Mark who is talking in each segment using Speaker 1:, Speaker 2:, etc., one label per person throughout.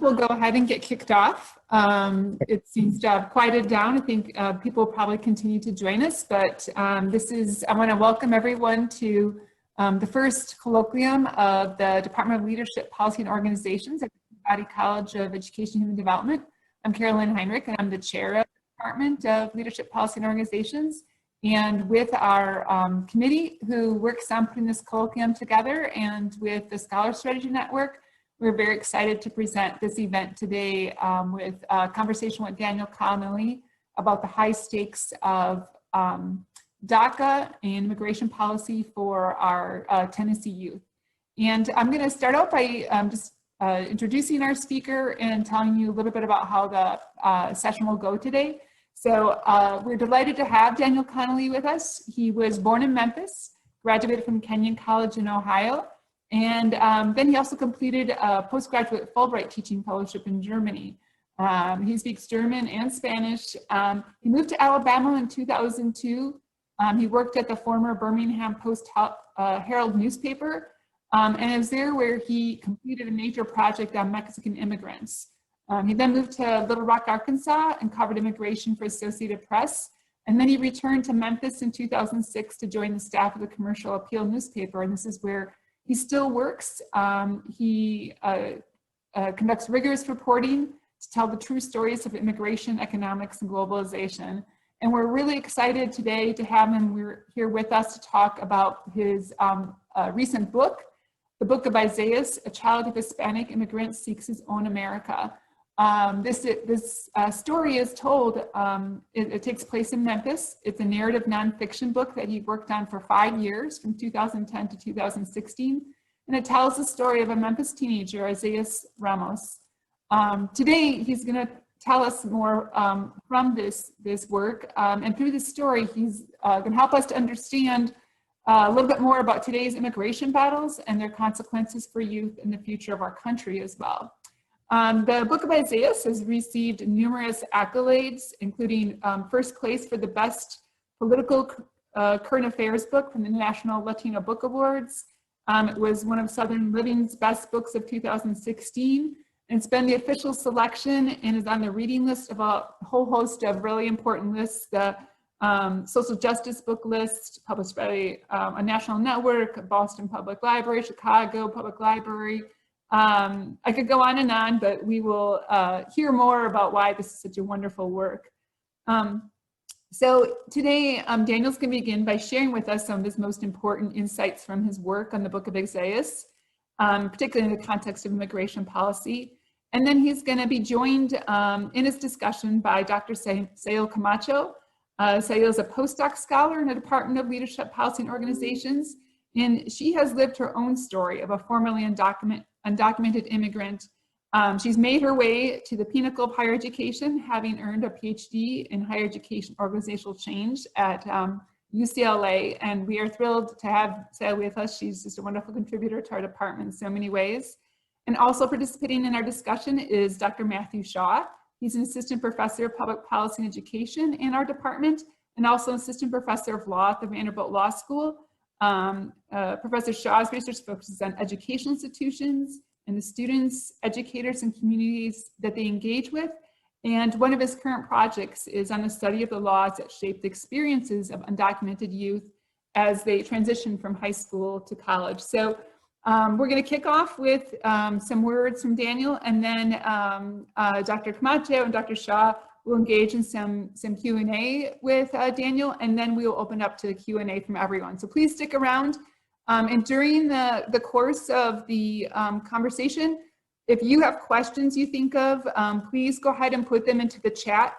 Speaker 1: we'll go ahead and get kicked off. It seems to have quieted down. I think people will probably continue to join us, but I want to welcome everyone to the first colloquium of the Department of Leadership, Policy, and Organizations at the Peabody College of Education and Human Development. I'm Carolyn Heinrich, and I'm the chair of the Department of Leadership, Policy, and Organizations. And with our committee who works on putting this colloquium together, and with the Scholar Strategy Network, we're very excited to present this event today with a conversation with Daniel Connolly about the high stakes of DACA and immigration policy for our Tennessee youth. And I'm going to start out by introducing our speaker and telling you a little bit about how the session will go today. So we're delighted to have Daniel Connolly with us. He was born in Memphis, graduated from Kenyon College in Ohio, and then he also completed a postgraduate Fulbright teaching fellowship in Germany. He speaks German and Spanish. He moved to Alabama in 2002. He worked at the former Birmingham Post-Herald newspaper, and it was there where he completed a major project on Mexican immigrants. He then moved to Little Rock, Arkansas, and covered immigration for Associated Press. And then he returned to Memphis in 2006 to join the staff of the Commercial Appeal newspaper, and this is where he still works. He conducts rigorous reporting to tell the true stories of immigration, economics, and globalization. And we're really excited today to have him here with us to talk about his recent book, The Book of Isaiah, A Child of Hispanic Immigrants Seeks His Own America. This story is told, it takes place in Memphis. It's a narrative nonfiction book that he worked on for 5 years, from 2010 to 2016. And it tells the story of a Memphis teenager, Isaiah Ramos. Today, he's going to tell us more from this work. And through this story, he's going to help us to understand a little bit more about today's immigration battles and their consequences for youth and the future of our country as well. The Book of Isaiah has received numerous accolades, including first place for the best political current affairs book from the National Latino Book Awards. It was one of Southern Living's best books of 2016. And it's been the official selection and is on the reading list of a whole host of really important lists. The Social Justice Book List, published by a national network, Boston Public Library, Chicago Public Library. I could go on, but we will hear more about why this is such a wonderful work. So today, Daniel's going to begin by sharing with us some of his most important insights from his work on the Book of Isaiah, particularly in the context of immigration policy. And then he's going to be joined in his discussion by Dr. Sayil Camacho. Sayil is a postdoc scholar in the Department of Leadership, Policy, and Organizations, and she has lived her own story of a formerly undocumented immigrant. She's made her way to the pinnacle of higher education, having earned a PhD in higher education organizational change at UCLA, and we are thrilled to have Sayil with us. She's just a wonderful contributor to our department in so many ways. And also participating in our discussion is Dr. Matthew Shaw. He's an assistant professor of public policy and education in our department, and also assistant professor of law at the Vanderbilt Law School. Professor Shaw's research focuses on educational institutions and the students, educators, and communities that they engage with. And one of his current projects is on the study of the laws that shape the experiences of undocumented youth as they transition from high school to college. So we're going to kick off with some words from Daniel, and then Dr. Camacho and Dr. Shaw will engage in some Q&A with Daniel, and then we will open up to Q&A from everyone. So please stick around. And during the course of the conversation, if you have questions you think of, please go ahead and put them into the chat.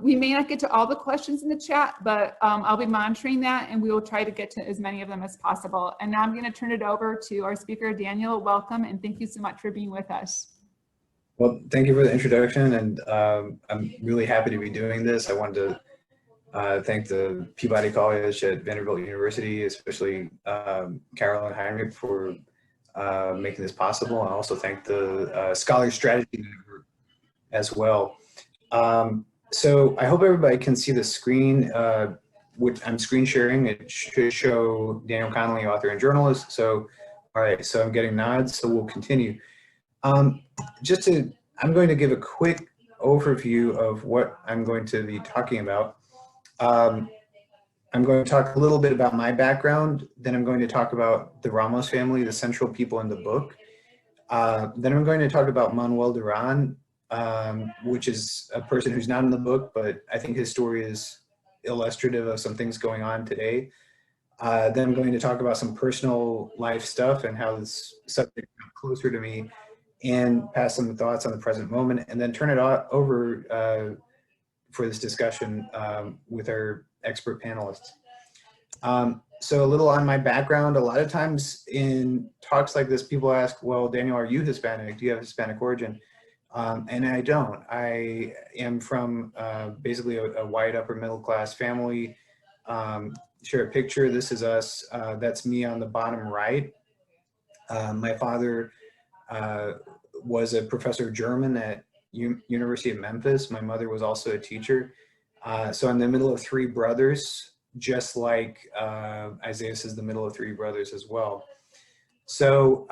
Speaker 1: We may not get to all the questions in the chat, but I'll be monitoring that, and we will try to get to as many of them as possible. And now I'm going to turn it over to our speaker, Daniel. Welcome, and thank you so much for being with us.
Speaker 2: Well, thank you for the introduction, and I'm really happy to be doing this. I wanted to thank the Peabody College at Vanderbilt University, especially Carolyn Heinrich, for making this possible, and also thank the Scholar Strategy Network as well. So I hope everybody can see the screen, which I'm screen sharing. It should show Daniel Connolly, author and journalist. So, all right, so I'm getting nods, so we'll continue. I'm going to give a quick overview of what I'm going to be talking about. I'm going to talk a little bit about my background, then I'm going to talk about the Ramos family, the central people in the book. Then I'm going to talk about Manuel Duran, which is a person who's not in the book, but I think his story is illustrative of some things going on today. Then I'm going to talk about some personal life stuff and how this subject got closer to me, and pass some thoughts on the present moment, and then turn it over for this discussion with our expert panelists. So a little on my background. A lot of times in talks like this, people ask, well, Daniel, are you Hispanic? Do you have Hispanic origin? And I don't. I am from basically a white upper middle class family. Share a picture. This is us. That's me on the bottom right. My father was a professor of German at University of Memphis. My mother was also a teacher. So I'm the middle of three brothers, just like Isaiah is the middle of three brothers as well. So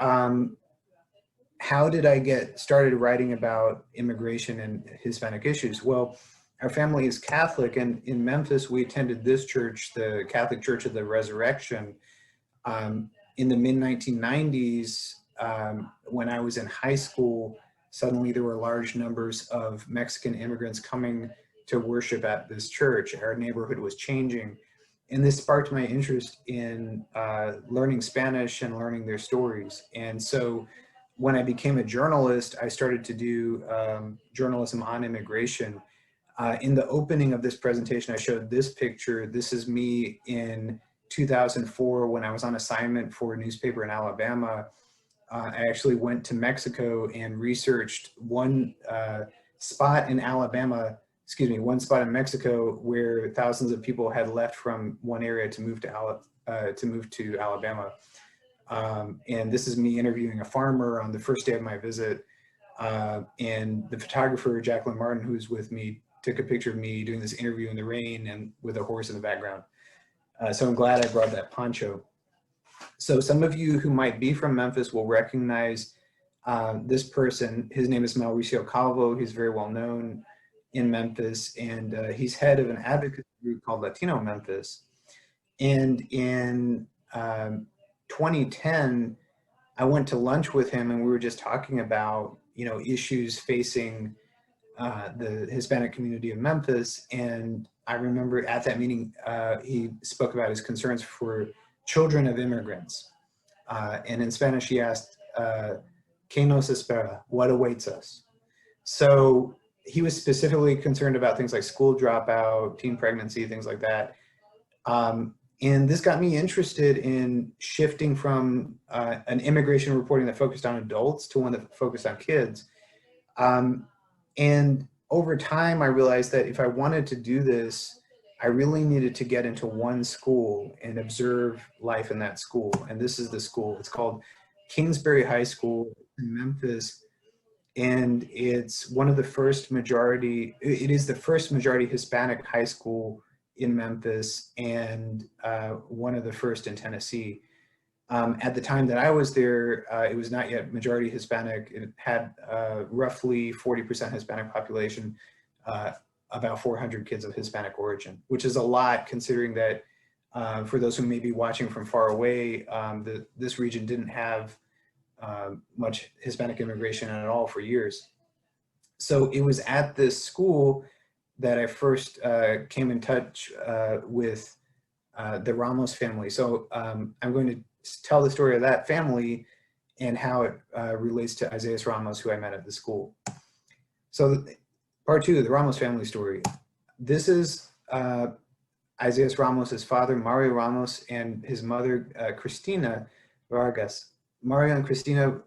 Speaker 2: how did I get started writing about immigration and Hispanic issues? Well, our family is Catholic, and in Memphis, we attended this church, the Catholic Church of the Resurrection. In the mid-1990s, when I was in high school, suddenly there were large numbers of Mexican immigrants coming to worship at this church. Our neighborhood was changing. And this sparked my interest in learning Spanish and learning their stories. And so when I became a journalist, I started to do journalism on immigration. In the opening of this presentation, I showed this picture. This is me in 2004 when I was on assignment for a newspaper in Alabama. I actually went to Mexico and researched one spot in one spot in Mexico where thousands of people had left from one area to move to Alabama. And this is me interviewing a farmer on the first day of my visit. And the photographer, Jacqueline Martin, who's with me, took a picture of me doing this interview in the rain and with a horse in the background. So I'm glad I brought that poncho. So some of you who might be from Memphis will recognize this person. His name is Mauricio Calvo. He's very well known in Memphis, and he's head of an advocacy group called Latino Memphis. And in 2010, I went to lunch with him, and we were just talking about, issues facing the Hispanic community of Memphis. And I remember at that meeting, he spoke about his concerns for children of immigrants. And in Spanish, he asked, ¿Qué nos espera? What awaits us? So he was specifically concerned about things like school dropout, teen pregnancy, things like that. And this got me interested in shifting from an immigration reporting that focused on adults to one that focused on kids. And over time, I realized that if I wanted to do this, I really needed to get into one school and observe life in that school. And this is the school. It's called Kingsbury High School in Memphis. And it's one of the first it is the first majority Hispanic high school in Memphis, and one of the first in Tennessee. At the time that I was there, it was not yet majority Hispanic. It had roughly 40% Hispanic population, about 400 kids of Hispanic origin, which is a lot considering that for those who may be watching from far away, this region didn't have much Hispanic immigration at all for years. So it was at this school that I first came in touch with the Ramos family. So I'm going to tell the story of that family and how it relates to Isaiah Ramos, who I met at the school. So part two, the Ramos family story. This is Isaiah Ramos's father, Mario Ramos, and his mother, Cristina Vargas. Mario and Cristina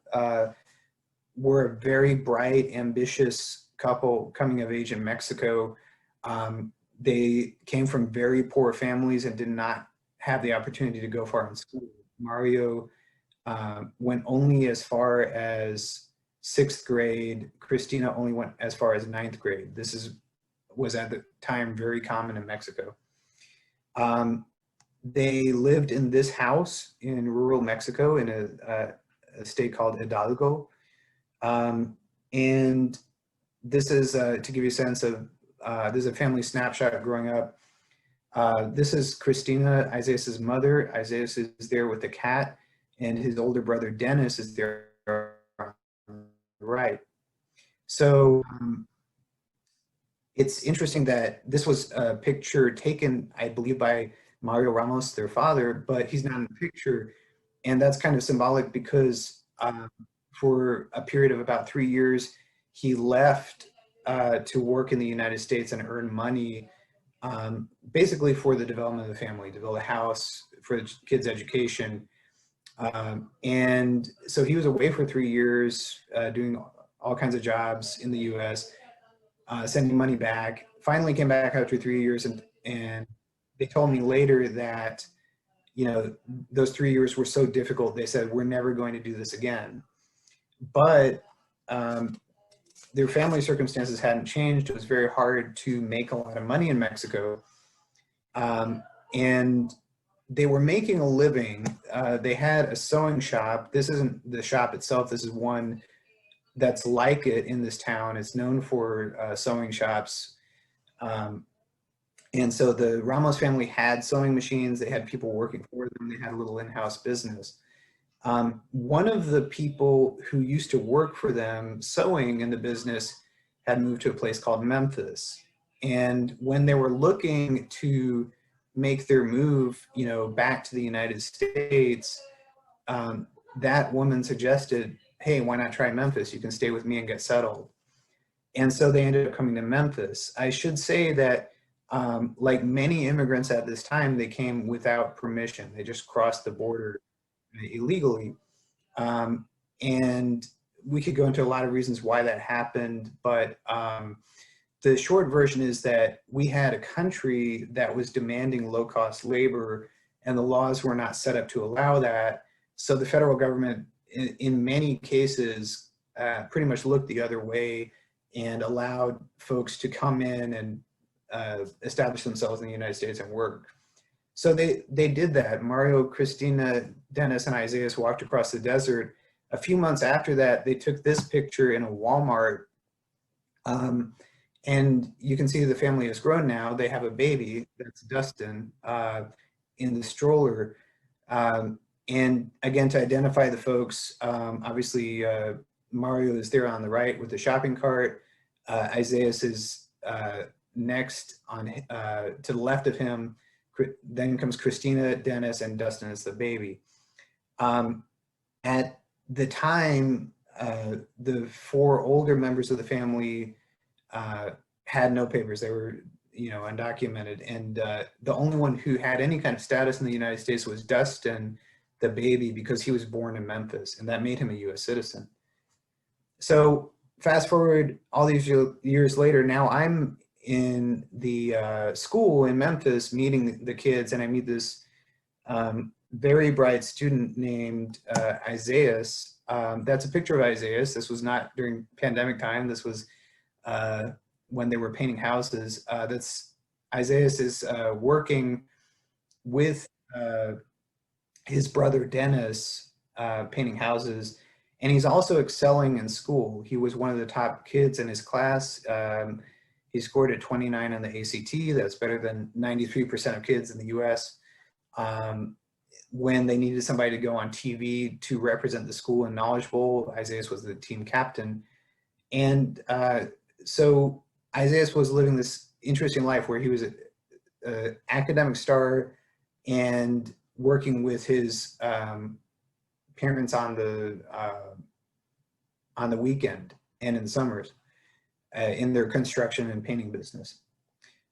Speaker 2: were a very bright, ambitious couple coming of age in Mexico. They came from very poor families and did not have the opportunity to go far in school. Mario went only as far as 6th grade. Cristina only went as far as 9th grade. This was at the time very common in Mexico. They lived in this house in rural Mexico in a state called Hidalgo. And this is, to give you a sense of, this is a family snapshot growing up. This is Christina, Isaiah's mother. Isaiah is there with the cat, and his older brother Dennis is there on the right. So it's interesting that this was a picture taken, I believe, by Mario Ramos, their father, but he's not in the picture. And that's kind of symbolic because for a period of about 3 years, he left to work in the United States and earn money basically for the development of the family, to build a house for the kids' education. And so he was away for 3 years doing all kinds of jobs in the US, sending money back, finally came back after 3 years, and they told me later that, you know, those 3 years were so difficult, they said, we're never going to do this again. But their family circumstances hadn't changed. It was very hard to make a lot of money in Mexico. And they were making a living. They had a sewing shop. This isn't the shop itself. This is one that's like it in this town. It's known for sewing shops. And so the Ramos family had sewing machines. They had people working for them. They had a little in-house business. One of the people who used to work for them sewing in the business had moved to a place called Memphis. And when they were looking to make their move, you know, back to the United States, that woman suggested, hey, why not try Memphis? You can stay with me and get settled. And so they ended up coming to Memphis. I should say that like many immigrants at this time, they came without permission. They just crossed the border illegally. And we could go into a lot of reasons why that happened, but the short version is that we had a country that was demanding low-cost labor, and the laws were not set up to allow that. So the federal government, in many cases, pretty much looked the other way and allowed folks to come in and establish themselves in the United States and work. So they did that. Mario, Christina, Dennis, and Isaiah walked across the desert. A few months after that, they took this picture in a Walmart. And you can see the family has grown now. They have a baby, that's Dustin, in the stroller. And again, to identify the folks, obviously Mario is there on the right with the shopping cart. Isaiah is next on to the left of him. Then comes Christina, Dennis, and Dustin is the baby. At the time, the 4 older members of the family had no papers. They were, you know, undocumented. And the only one who had any kind of status in the United States was Dustin, the baby, because he was born in Memphis, and that made him a US citizen. So fast forward all these years later, now I'm in the school in Memphis meeting the kids, and I meet this very bright student named Isaiah. That's a picture of Isaiah. This was not during pandemic time. This was when they were painting houses. That's Isaiah is working with his brother Dennis, painting houses, and he's also excelling in school. He was one of the top kids in his class. He scored a 29 on the ACT. That's better than 93% of kids in the US. When they needed somebody to go on TV to represent the school in Knowledge Bowl, Isaiah was the team captain. And so Isaiah was living this interesting life where he was an academic star and working with his parents on the weekend and in the summers in their construction and painting business.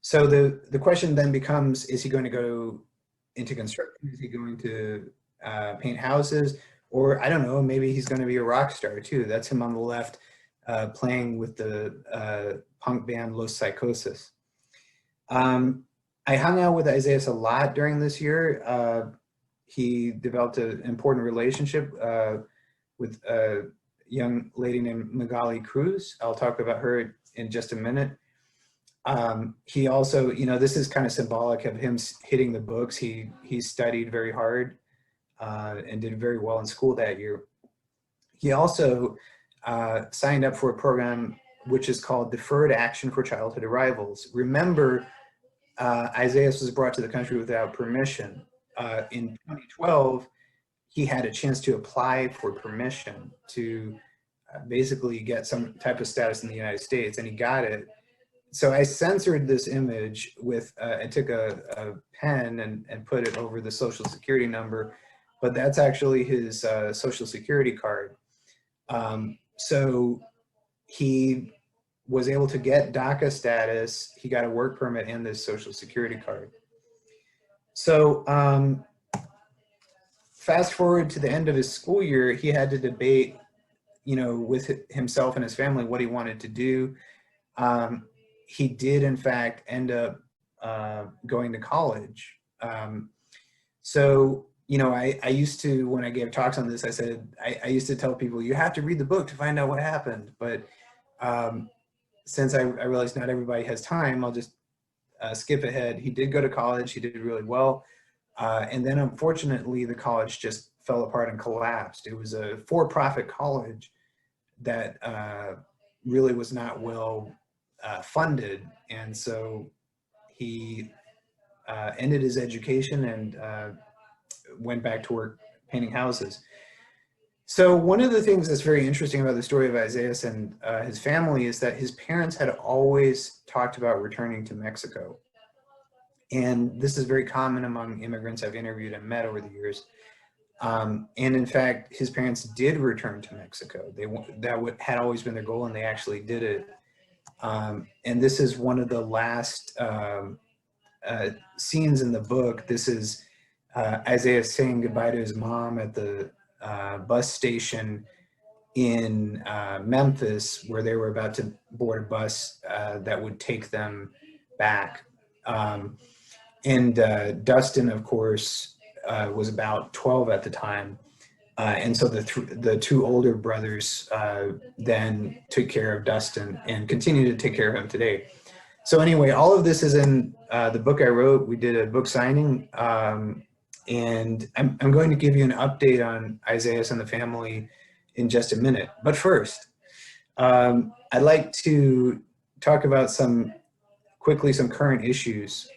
Speaker 2: So the question then becomes, is he going to go into construction? Is he going to paint houses? Or I don't know, maybe he's going to be a rock star too. That's him on the left playing with the punk band Los Psicosis. I hung out with Isaiah a lot during this year. He developed an important relationship with a young lady named Magali Cruz. I'll talk about her in just a minute. He also, you know, this is kind of symbolic of him hitting the books. He studied very hard and did very well in school that year. He also signed up for a program which is called Deferred Action for Childhood Arrivals. Remember, Isaiah was brought to the country without permission. In 2012, he had a chance to apply for permission to basically get some type of status in the United States, and he got it. So I censored this image with, I took a pen and put it over the social security number, but that's actually his social security card. So he was able to get DACA status, he got a work permit and this social security card. So fast forward to the end of his school year, he had to debate, with himself and his family what he wanted to do. He did in fact end up going to college. So, I used to, when I gave talks on this, I said, I used to tell people, you have to read the book to find out what happened. But since I realized not everybody has time, I'll just skip ahead. He did go to college, he did really well. And then unfortunately, the college just fell apart and collapsed. It was a for-profit college that really was not well funded. And so he ended his education and went back to work painting houses. So one of the things that's very interesting about the story of Isaiah and his family is that his parents had always talked about returning to Mexico. And this is very common among immigrants I've interviewed and met over the years. And in fact, his parents did return to Mexico. That had always been their goal, and they actually did it. And this is one of the last scenes in the book. This is Isaiah saying goodbye to his mom at the bus station in Memphis, where they were about to board a bus that would take them back. And Dustin, of course, was about 12 at the time. And so the two older brothers then took care of Dustin and continue to take care of him today. So anyway, all of this is in the book I wrote. We did a book signing. And I'm going to give you an update on Isaiah and the family in just a minute. But first, I'd like to talk about some current issues.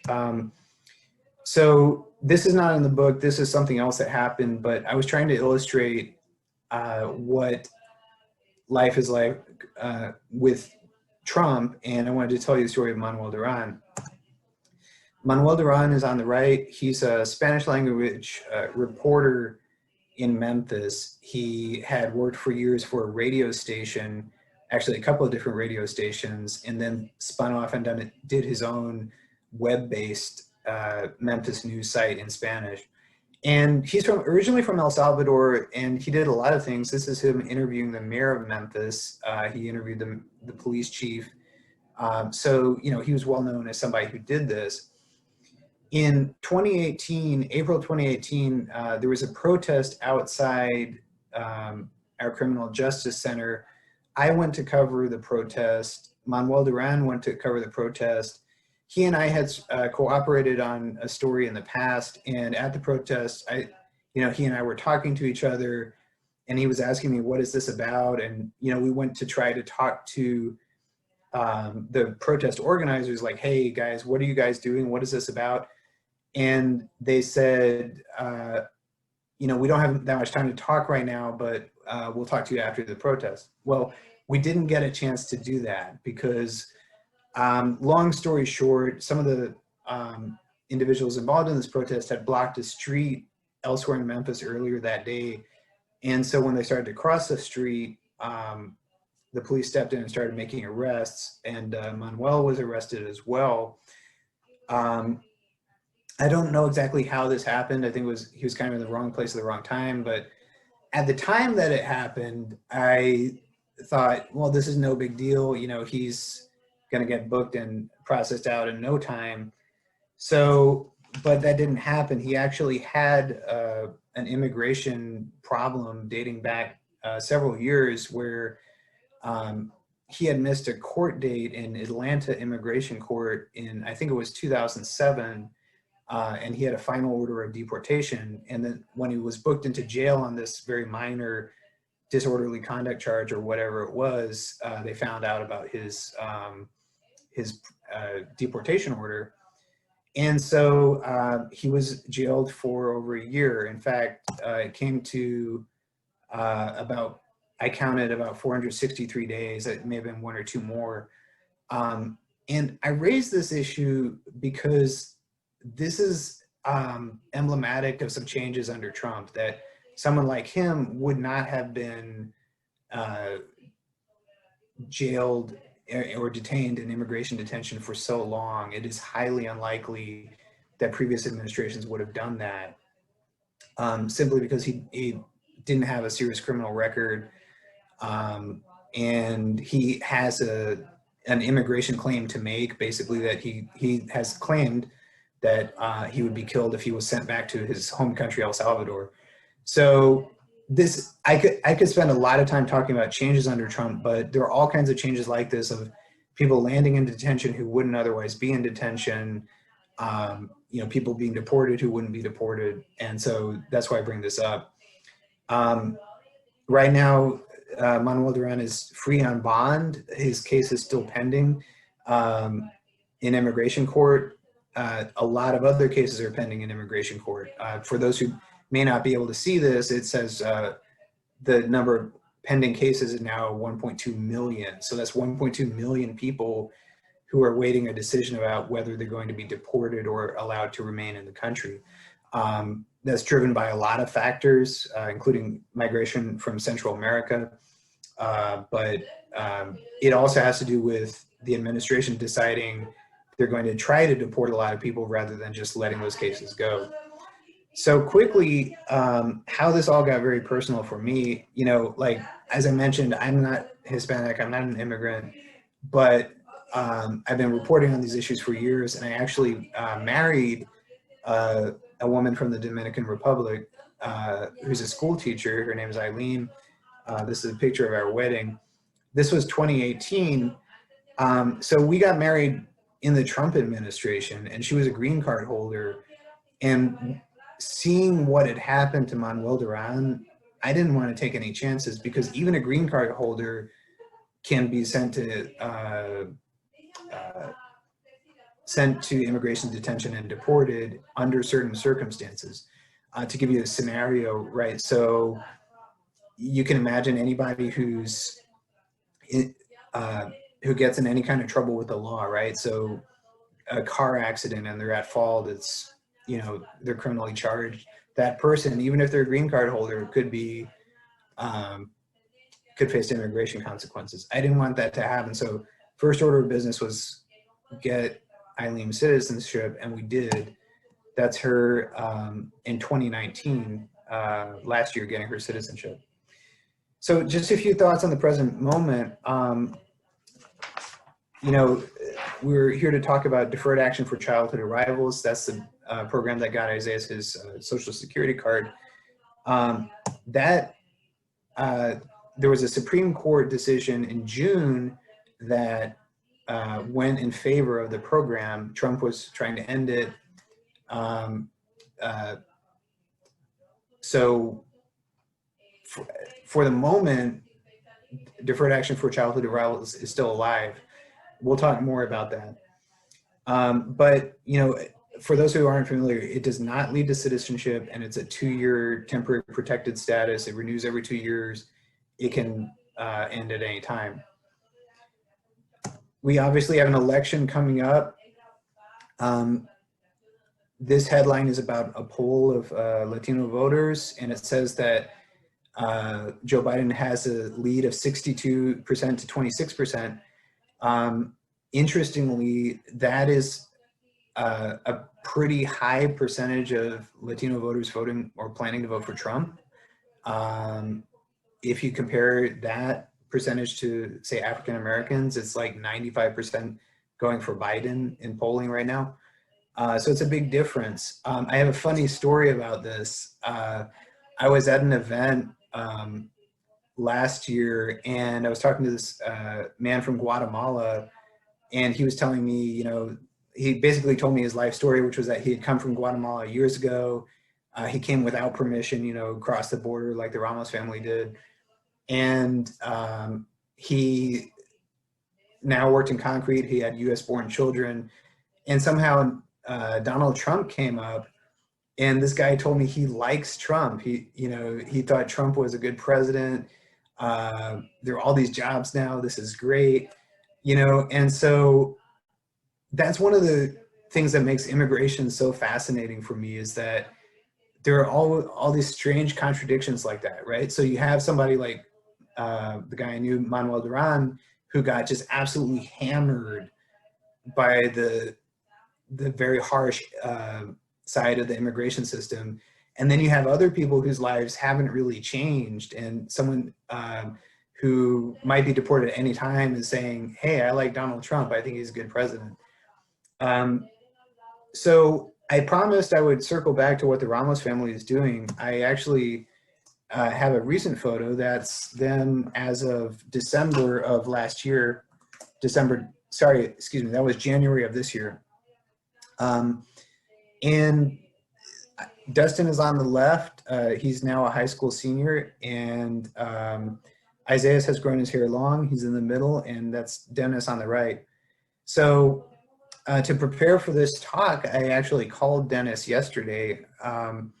Speaker 2: So this is not in the book. This is something else that happened, but I was trying to illustrate what life is like with Trump, and I wanted to tell you the story of Manuel Duran. Manuel Duran is on the right. He's a Spanish language reporter in Memphis. He had worked for years for a radio station, actually a couple of different radio stations, and then spun off and did his own web-based Memphis news site in Spanish. And he's originally from El Salvador, and he did a lot of things. This is him interviewing the mayor of Memphis. He interviewed the police chief. So, he was well known as somebody who did this. In 2018, April 2018, there was a protest outside our criminal justice center. I went to cover the protest. Manuel Duran went to cover the protest. He and I had cooperated on a story in the past, and at the protest, he and I were talking to each other, and he was asking me, what is this about? And, we went to try to talk to the protest organizers, like, hey guys, what are you guys doing? What is this about? And they said, we don't have that much time to talk right now, but we'll talk to you after the protest. Well, we didn't get a chance to do that because, long story short, some of the individuals involved in this protest had blocked a street elsewhere in Memphis earlier that day. And so when they started to cross the street, the police stepped in and started making arrests, and Manuel was arrested as well. I don't know exactly how this happened. I think he was kind of in the wrong place at the wrong time. But at the time that it happened, I thought, well, this is no big deal. He's going to get booked and processed out in no time. So, but that didn't happen. He actually had an immigration problem dating back several years where he had missed a court date in Atlanta immigration court in, I think it was 2007. And he had a final order of deportation. And then when he was booked into jail on this very minor disorderly conduct charge or whatever it was, they found out about his deportation order. And so he was jailed for over a year. In fact, it came to I counted about 463 days. It may have been one or two more. And I raised this issue because this is emblematic of some changes under Trump, that someone like him would not have been jailed or detained in immigration detention for so long. It is highly unlikely that previous administrations would have done that, simply because he didn't have a serious criminal record, and he has an immigration claim to make, basically, that he has claimed that he would be killed if he was sent back to his home country, El Salvador. So this, I could spend a lot of time talking about changes under Trump, but there are all kinds of changes like this, of people landing in detention who wouldn't otherwise be in detention, people being deported who wouldn't be deported. And so that's why I bring this up. Right now, Manuel Duran is free on bond. His case is still pending in immigration court. A lot of other cases are pending in immigration court. For those who may not be able to see this, it says the number of pending cases is now 1.2 million. So that's 1.2 million people who are waiting a decision about whether they're going to be deported or allowed to remain in the country. That's driven by a lot of factors, including migration from Central America. But it also has to do with the administration deciding they're going to try to deport a lot of people rather than just letting those cases go. So quickly, how this all got very personal for me, like, as I mentioned, I'm not Hispanic, I'm not an immigrant, but I've been reporting on these issues for years, and I actually married a woman from the Dominican Republic who's a school teacher. Her name is Eileen. This is a picture of our wedding. This was 2018. So we got married in the Trump administration, and she was a green card holder. And seeing what had happened to Manuel Duran, I didn't want to take any chances, because even a green card holder can be sent to immigration detention and deported under certain circumstances. To give you a scenario, right? So you can imagine anybody who gets in any kind of trouble with the law, right? So a car accident and they're at fault, it's, they're criminally charged. That person, even if they're a green card holder, could face immigration consequences. I didn't want that to happen. So first order of business was get Eileen citizenship, and we did. That's her in 2019, last year, getting her citizenship. So just a few thoughts on the present moment. We're here to talk about deferred action for childhood arrivals. That's the program that got Isaiah his Social Security card. There was a Supreme Court decision in June that went in favor of the program. Trump was trying to end it. So for the moment, deferred action for childhood arrivals is still alive. We'll talk more about that. But, for those who aren't familiar, it does not lead to citizenship, and it's a 2-year temporary protected status. It renews every 2 years. It can end at any time. We obviously have an election coming up. This headline is about a poll of Latino voters, and it says that Joe Biden has a lead of 62% to 26%. Interestingly, that is a pretty high percentage of Latino voters voting or planning to vote for Trump. If you compare that percentage to, say, African Americans, it's like 95% going for Biden in polling right now. So it's a big difference. I have a funny story about this. I was at an event last year, and I was talking to this man from Guatemala, and he was telling me, he basically told me his life story, which was that he had come from Guatemala years ago. He came without permission, crossed the border like the Ramos family did. And he now worked in concrete. He had US born children. And somehow Donald Trump came up, and this guy told me he likes Trump. He thought Trump was a good president. There are all these jobs now. This is great. And so that's one of the things that makes immigration so fascinating for me, is that there are all these strange contradictions like that, right? So you have somebody like the guy I knew, Manuel Duran, who got just absolutely hammered by the very harsh side of the immigration system. And then you have other people whose lives haven't really changed, and someone who might be deported at any time is saying, hey, I like Donald Trump. I think he's a good president. So I promised I would circle back to what the Ramos family is doing. I actually have a recent photo that's them as of December of last year. That was January of this year. And Dustin is on the left. He's now a high school senior, and Isaiah has grown his hair long. He's in the middle, and that's Dennis on the right. So to prepare for this talk, I actually called Dennis yesterday and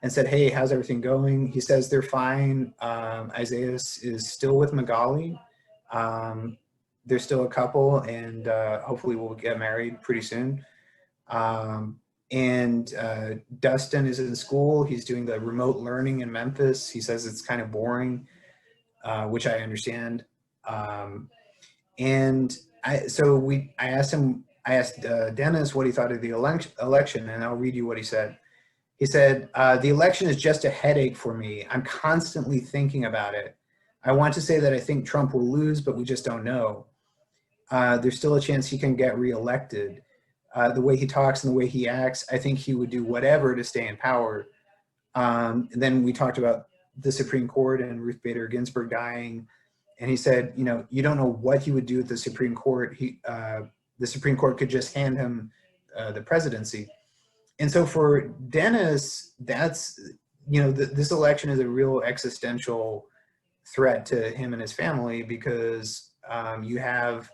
Speaker 2: said, hey, how's everything going? He says they're fine. Isaiah is still with Magali. They're still a couple, and hopefully we'll get married pretty soon. And Dustin is in school. He's doing the remote learning in Memphis. He says it's kind of boring, which I understand. And I asked Dennis what he thought of the election, and I'll read you what he said. He said, the election is just a headache for me. I'm constantly thinking about it. I want to say that I think Trump will lose, but we just don't know. There's still a chance he can get reelected. The way he talks and the way he acts, I think he would do whatever to stay in power. And then we talked about the Supreme Court and Ruth Bader Ginsburg dying. And he said, you don't know what he would do at the Supreme Court. The Supreme Court could just hand him the presidency. And so for Dennis, that's, this election is a real existential threat to him and his family, because you have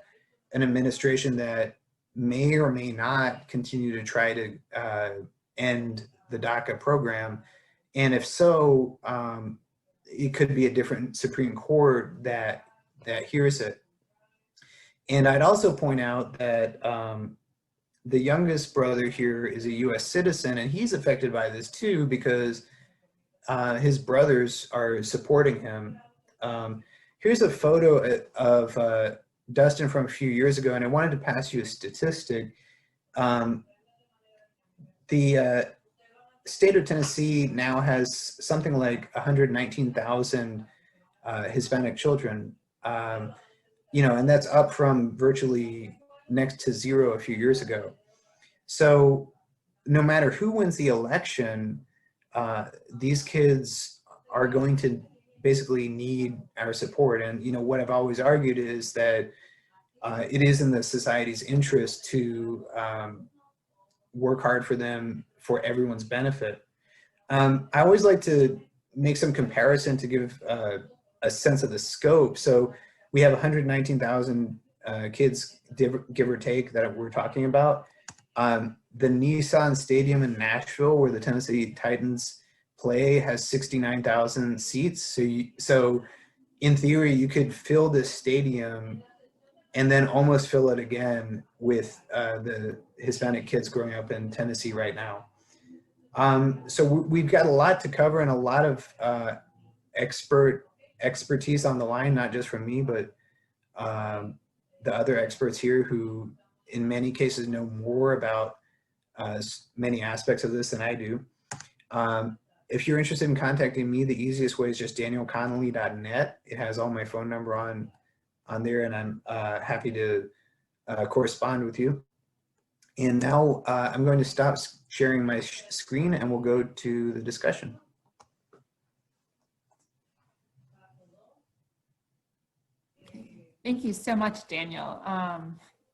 Speaker 2: an administration that may or may not continue to try to end the DACA program. And if so, it could be a different Supreme Court that hears it. And I'd also point out that the youngest brother here is a US citizen, and he's affected by this too, because his brothers are supporting him. Here's a photo of Dustin from a few years ago, and I wanted to pass you a statistic. The state of Tennessee now has something like 119,000 Hispanic children, and that's up from virtually next to zero a few years ago. So no matter who wins the election, these kids are going to basically need our support. And what I've always argued is that it is in the society's interest to work hard for them for everyone's benefit. I always like to make some comparison to give a sense of the scope. So we have 119,000 kids, give or take, that we're talking about. The Nissan Stadium in Nashville, where the Tennessee Titans play, has 69,000 seats. So in theory, you could fill this stadium and then almost fill it again with the Hispanic kids growing up in Tennessee right now. So we've got a lot to cover, and a lot of expertise on the line, not just from me, but the other experts here who in many cases know more about many aspects of this than I do. If you're interested in contacting me, the easiest way is just danielconnolly.net. It has all my phone number on there, and I'm happy to correspond with you. And now I'm going to stop sharing my screen, and we'll go to the discussion.
Speaker 1: Thank you so much, Daniel.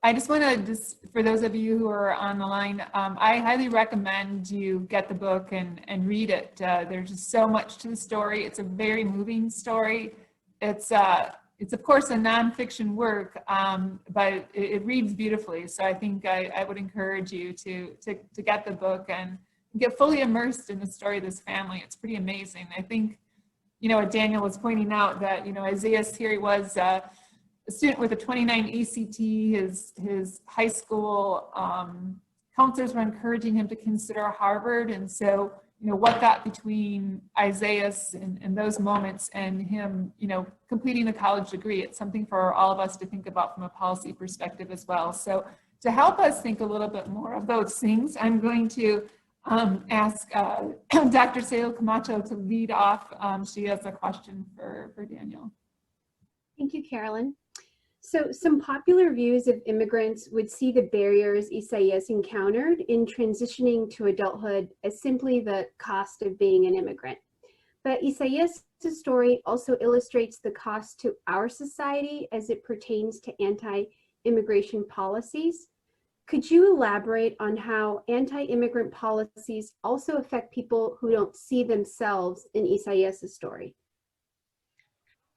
Speaker 1: I just want to, for those of you who are on the line, I highly recommend you get the book and read it. There's just so much to the story. It's a very moving story. it's of course a nonfiction work, but it reads beautifully. So I think I would encourage you to get the book and get fully immersed in the story of this family. It's pretty amazing. I think, what Daniel was pointing out, that, Isaiah here, he was a student with a 29 ACT, his high school counselors were encouraging him to consider Harvard. And so, what got between Isaiah's and those moments and him, completing a college degree, it's something for all of us to think about from a policy perspective as well. So to help us think a little bit more of those things, I'm going to ask Dr. Sayil Camacho to lead off. She has a question for Daniel.
Speaker 3: Thank you, Carolyn. So some popular views of immigrants would see the barriers Isaias encountered in transitioning to adulthood as simply the cost of being an immigrant. But Isaias' story also illustrates the cost to our society as it pertains to anti-immigration policies. Could you elaborate on how anti-immigrant policies also affect people who don't see themselves in Isaias' story?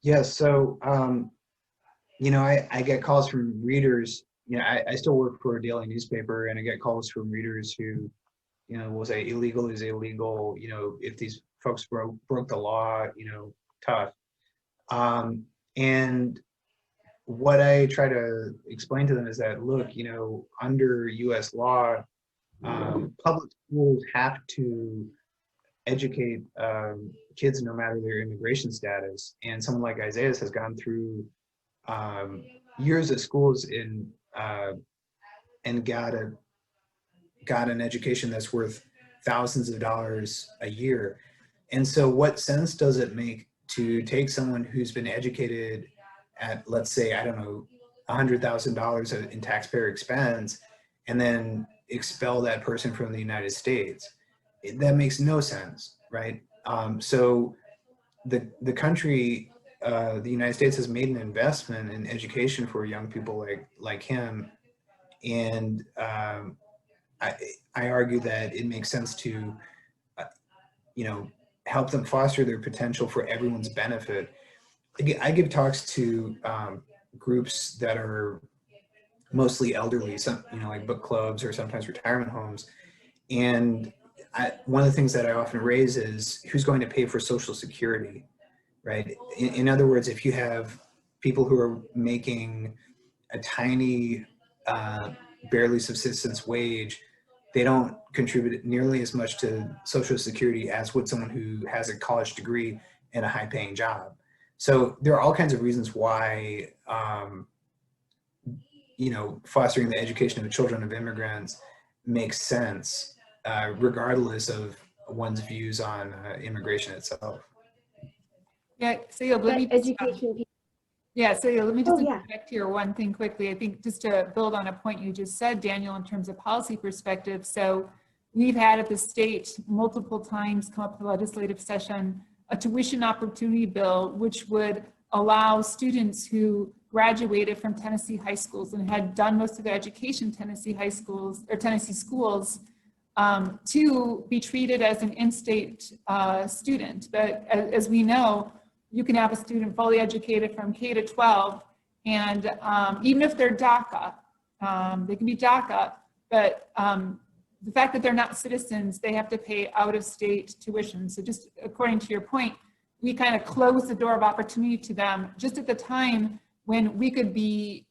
Speaker 2: Yes, so I get calls from readers. I still work for a daily newspaper, and I get calls from readers who, will say illegal is illegal. If these folks broke the law, tough. And what I try to explain to them is that, look, under U.S. law, public schools have to educate kids no matter their immigration status. And someone like Isaiah has gone through years of schools and got an education that's worth thousands of dollars a year. And so what sense does it make to take someone who's been educated at, let's say, I don't know, $100,000 in taxpayer expense, and then expel that person from the United States? That makes no sense, right? So the country, the United States, has made an investment in education for young people like him, and I argue that it makes sense to help them foster their potential for everyone's benefit. I give talks to groups that are mostly elderly, some like book clubs or sometimes retirement homes, and one of the things that I often raise is who's going to pay for Social Security, right? In other words, if you have people who are making a tiny, barely subsistence wage, they don't contribute nearly as much to Social Security as would someone who has a college degree and a high-paying job. So there are all kinds of reasons why, fostering the education of children of immigrants makes sense, regardless of one's views on immigration itself.
Speaker 1: Yeah, Sayil, let me just interject here one thing quickly. I think just to build on a point you just said, Daniel, in terms of policy perspective. So we've had at the state multiple times come up to the legislative session a tuition opportunity bill, which would allow students who graduated from Tennessee high schools and had done most of their education in Tennessee high schools or Tennessee schools to be treated as an in-state student. But as we know, you can have a student fully educated from K to 12, and even if they're DACA, they can be DACA, but the fact that they're not citizens, they have to pay out-of-state tuition. So just according to your point, we kind of closed the door of opportunity to them just at the time when we could be,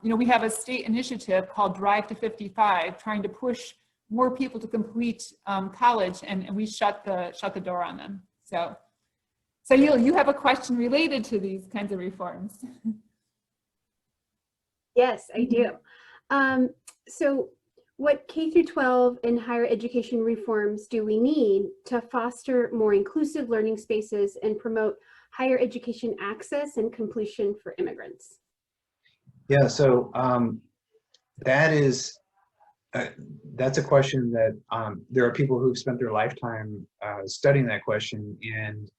Speaker 1: we have a state initiative called Drive to 55, trying to push more people to complete college, and we shut the door on them. So you have a question related to these kinds of reforms.
Speaker 3: Yes, I do. So what K through 12 and higher education reforms do we need to foster more inclusive learning spaces and promote higher education access and completion for immigrants?
Speaker 2: Yeah, so that's a question that there are people who've spent their lifetime studying that question, and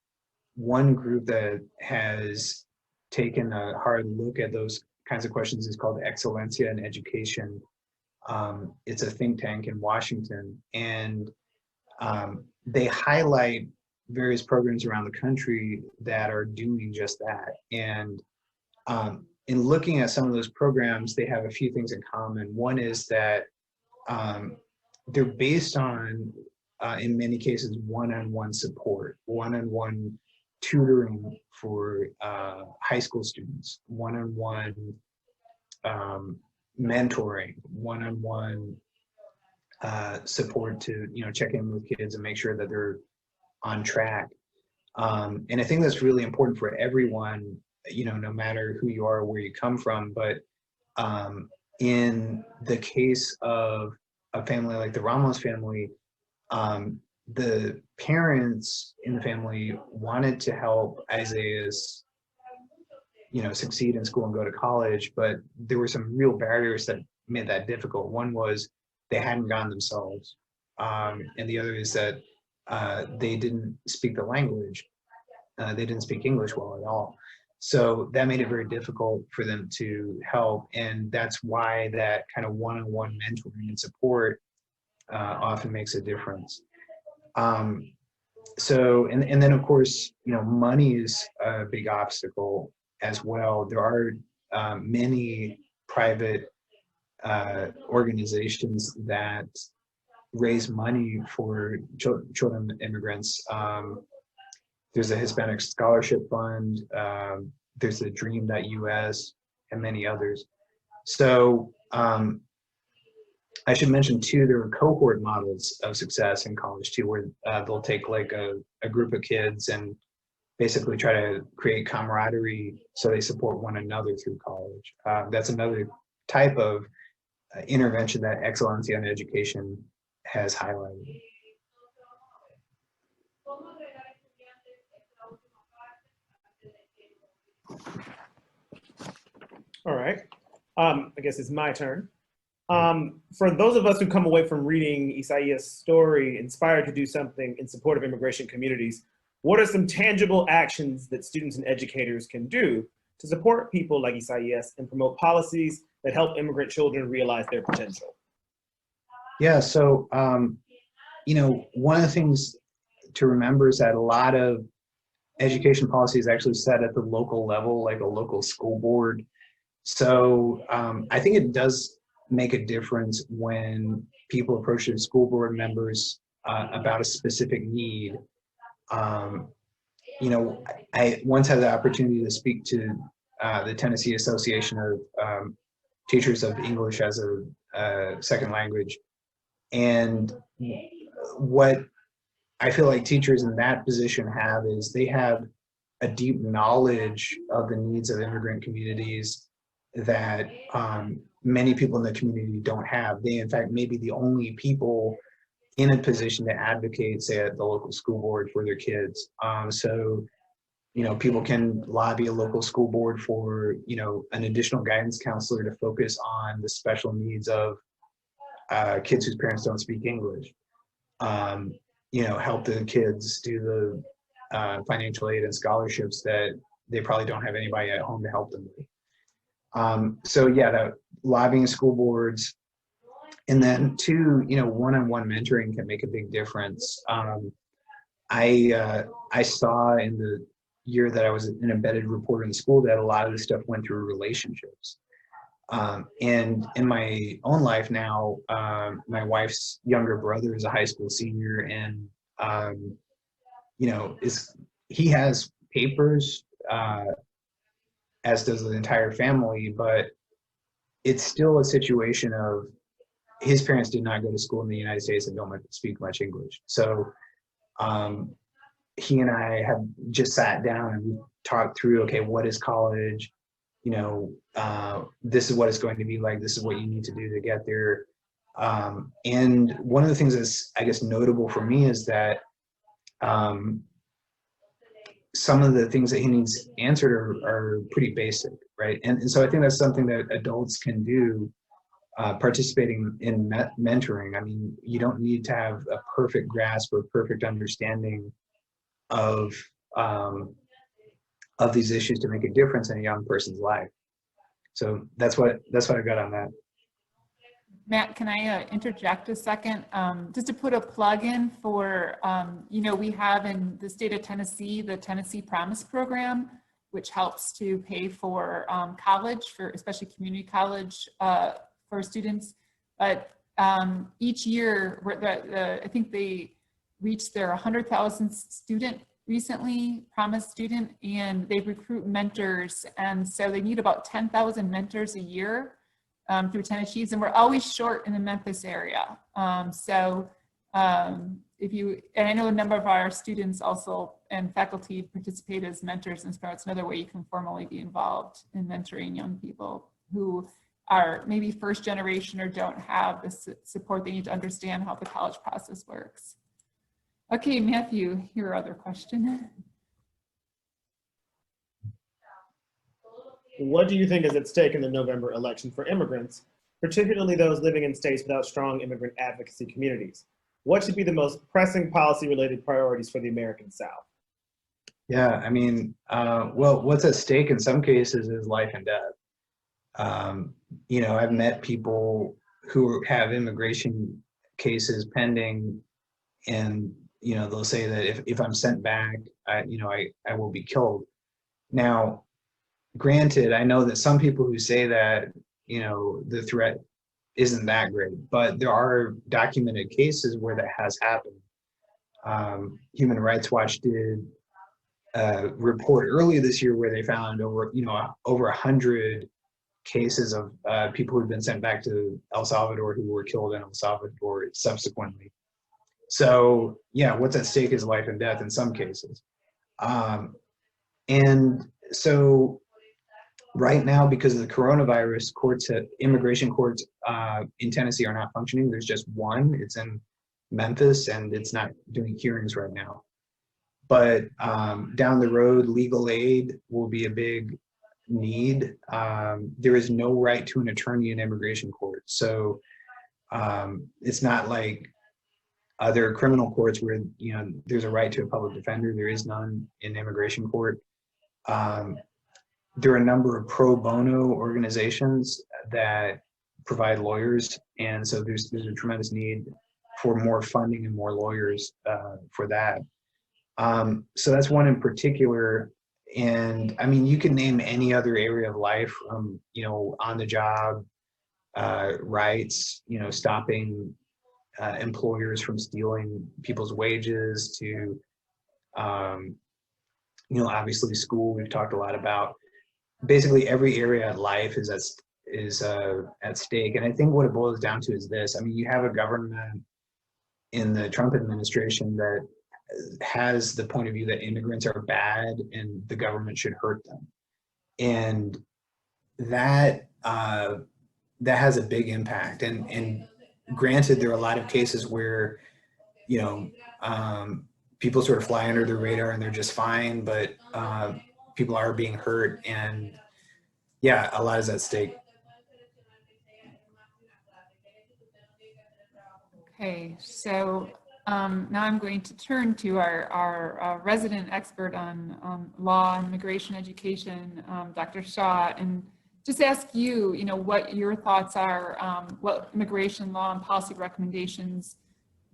Speaker 2: one group that has taken a hard look at those kinds of questions is called Excellencia in Education. It's a think tank in Washington, and they highlight various programs around the country that are doing just that. And in looking at some of those programs, they have a few things in common. One is that they're based on, in many cases, one-on-one support, one-on-one tutoring for high school students, one-on-one mentoring, one-on-one support to check in with kids and make sure that they're on track. And I think that's really important for everyone, no matter who you are or where you come from. But in the case of a family like the Ramos family, the parents in the family wanted to help Isaiah's succeed in school and go to college, but there were some real barriers that made that difficult. One was they hadn't gone themselves, and the other is that they didn't speak the language. They didn't speak English well at all. So that made it very difficult for them to help, and that's why that kind of one-on-one mentoring and support often makes a difference. So, and then of course, money is a big obstacle as well. There are many private organizations that raise money for children of immigrants. There's a Hispanic Scholarship Fund, there's the Dream.us, and many others. So I should mention too, there are cohort models of success in college too, where they'll take like a group of kids and basically try to create camaraderie so they support one another through college. That's another type of intervention that Excellencia in Education has highlighted.
Speaker 4: All right, I guess it's my turn. For those of us who come away from reading Isaiah's story inspired to do something in support of immigration communities, what are some tangible actions that students and educators can do to support people like Isaiah and promote policies that help immigrant children realize their potential?
Speaker 2: Yeah, so, one of the things to remember is that a lot of education policy is actually set at the local level, like a local school board. So I think it does make a difference when people approach their school board members about a specific need. I once had the opportunity to speak to the Tennessee Association of Teachers of English as a Second Language. And what I feel like teachers in that position have is they have a deep knowledge of the needs of immigrant communities that many people in the community don't have. They, in fact, may be the only people in a position to advocate, say, at the local school board for their kids. So, people can lobby a local school board for, an additional guidance counselor to focus on the special needs of kids whose parents don't speak English. Help the kids do the financial aid and scholarships that they probably don't have anybody at home to help them with. So yeah, that lobbying school boards, and then two, one-on-one mentoring can make a big difference. I saw in the year that I was an embedded reporter in the school that a lot of this stuff went through relationships. And in my own life now, my wife's younger brother is a high school senior, and he has papers, as does the entire family, but it's still a situation of his parents did not go to school in the United States and don't speak much English. So he and I have just sat down and we talked through, okay, what is college? This is what it's going to be like. This is what you need to do to get there. And one of the things that's, I guess, notable for me is that some of the things that he needs answered are pretty basic, right? And so I think that's something that adults can do, participating in mentoring. I mean, you don't need to have a perfect grasp or perfect understanding of these issues to make a difference in a young person's life. So that's what I got on that.
Speaker 1: Matt, can I interject a second? Just to put a plug in for, you know, we have in the state of Tennessee, the Tennessee Promise Program, which helps to pay for college, for especially community college for students. But each year, I think they reached their 100,000th student recently, Promise student, and they recruit mentors. And so they need about 10,000 mentors a year through Tennessee, and we're always short in the Memphis area. If you, and I know a number of our students also and faculty participate as mentors, and so it's another way you can formally be involved in mentoring young people who are maybe first generation or don't have the support they need to understand how the college process works. Okay, Matthew, your other question.
Speaker 4: What do you think is at stake in the November election for immigrants, particularly those living in states without strong immigrant advocacy communities? What should be the most pressing policy-related priorities for the American South?
Speaker 2: Yeah, I mean, well, what's at stake in some cases is life and death. You know, I've met people who have immigration cases pending, and, you know, they'll say that if I'm sent back, I will be killed. Now, granted, I know that some people who say that, you know, the threat isn't that great, but there are documented cases where that has happened. Human Rights Watch did a report earlier this year where they found over 100 cases of people who'd been sent back to El Salvador who were killed in El Salvador subsequently. So yeah, what's at stake is life and death in some cases. And so right now, because of the coronavirus, immigration courts in Tennessee are not functioning. There's just one. It's in Memphis, and it's not doing hearings right now. But down the road, legal aid will be a big need. There is no right to an attorney in immigration court. So it's not like other criminal courts where, you know, there's a right to a public defender. There is none in immigration court. There are a number of pro bono organizations that provide lawyers, and so there's a tremendous need for more funding and more lawyers for that. So that's one in particular. And I mean, you can name any other area of life, from, you know, on the job rights, you know, stopping employers from stealing people's wages, to, you know, obviously school, we've talked a lot about. Basically every area of life is at stake. And I think what it boils down to is this. I mean, you have a government in the Trump administration that has the point of view that immigrants are bad and the government should hurt them. And that has a big impact. And granted, there are a lot of cases where, you know, people sort of fly under the radar and they're just fine, but people are being hurt, and yeah, a lot is at stake.
Speaker 1: Okay, so now I'm going to turn to our resident expert on law and immigration education, Dr. Shaw, and just ask you, you know, what your thoughts are, what immigration law and policy recommendations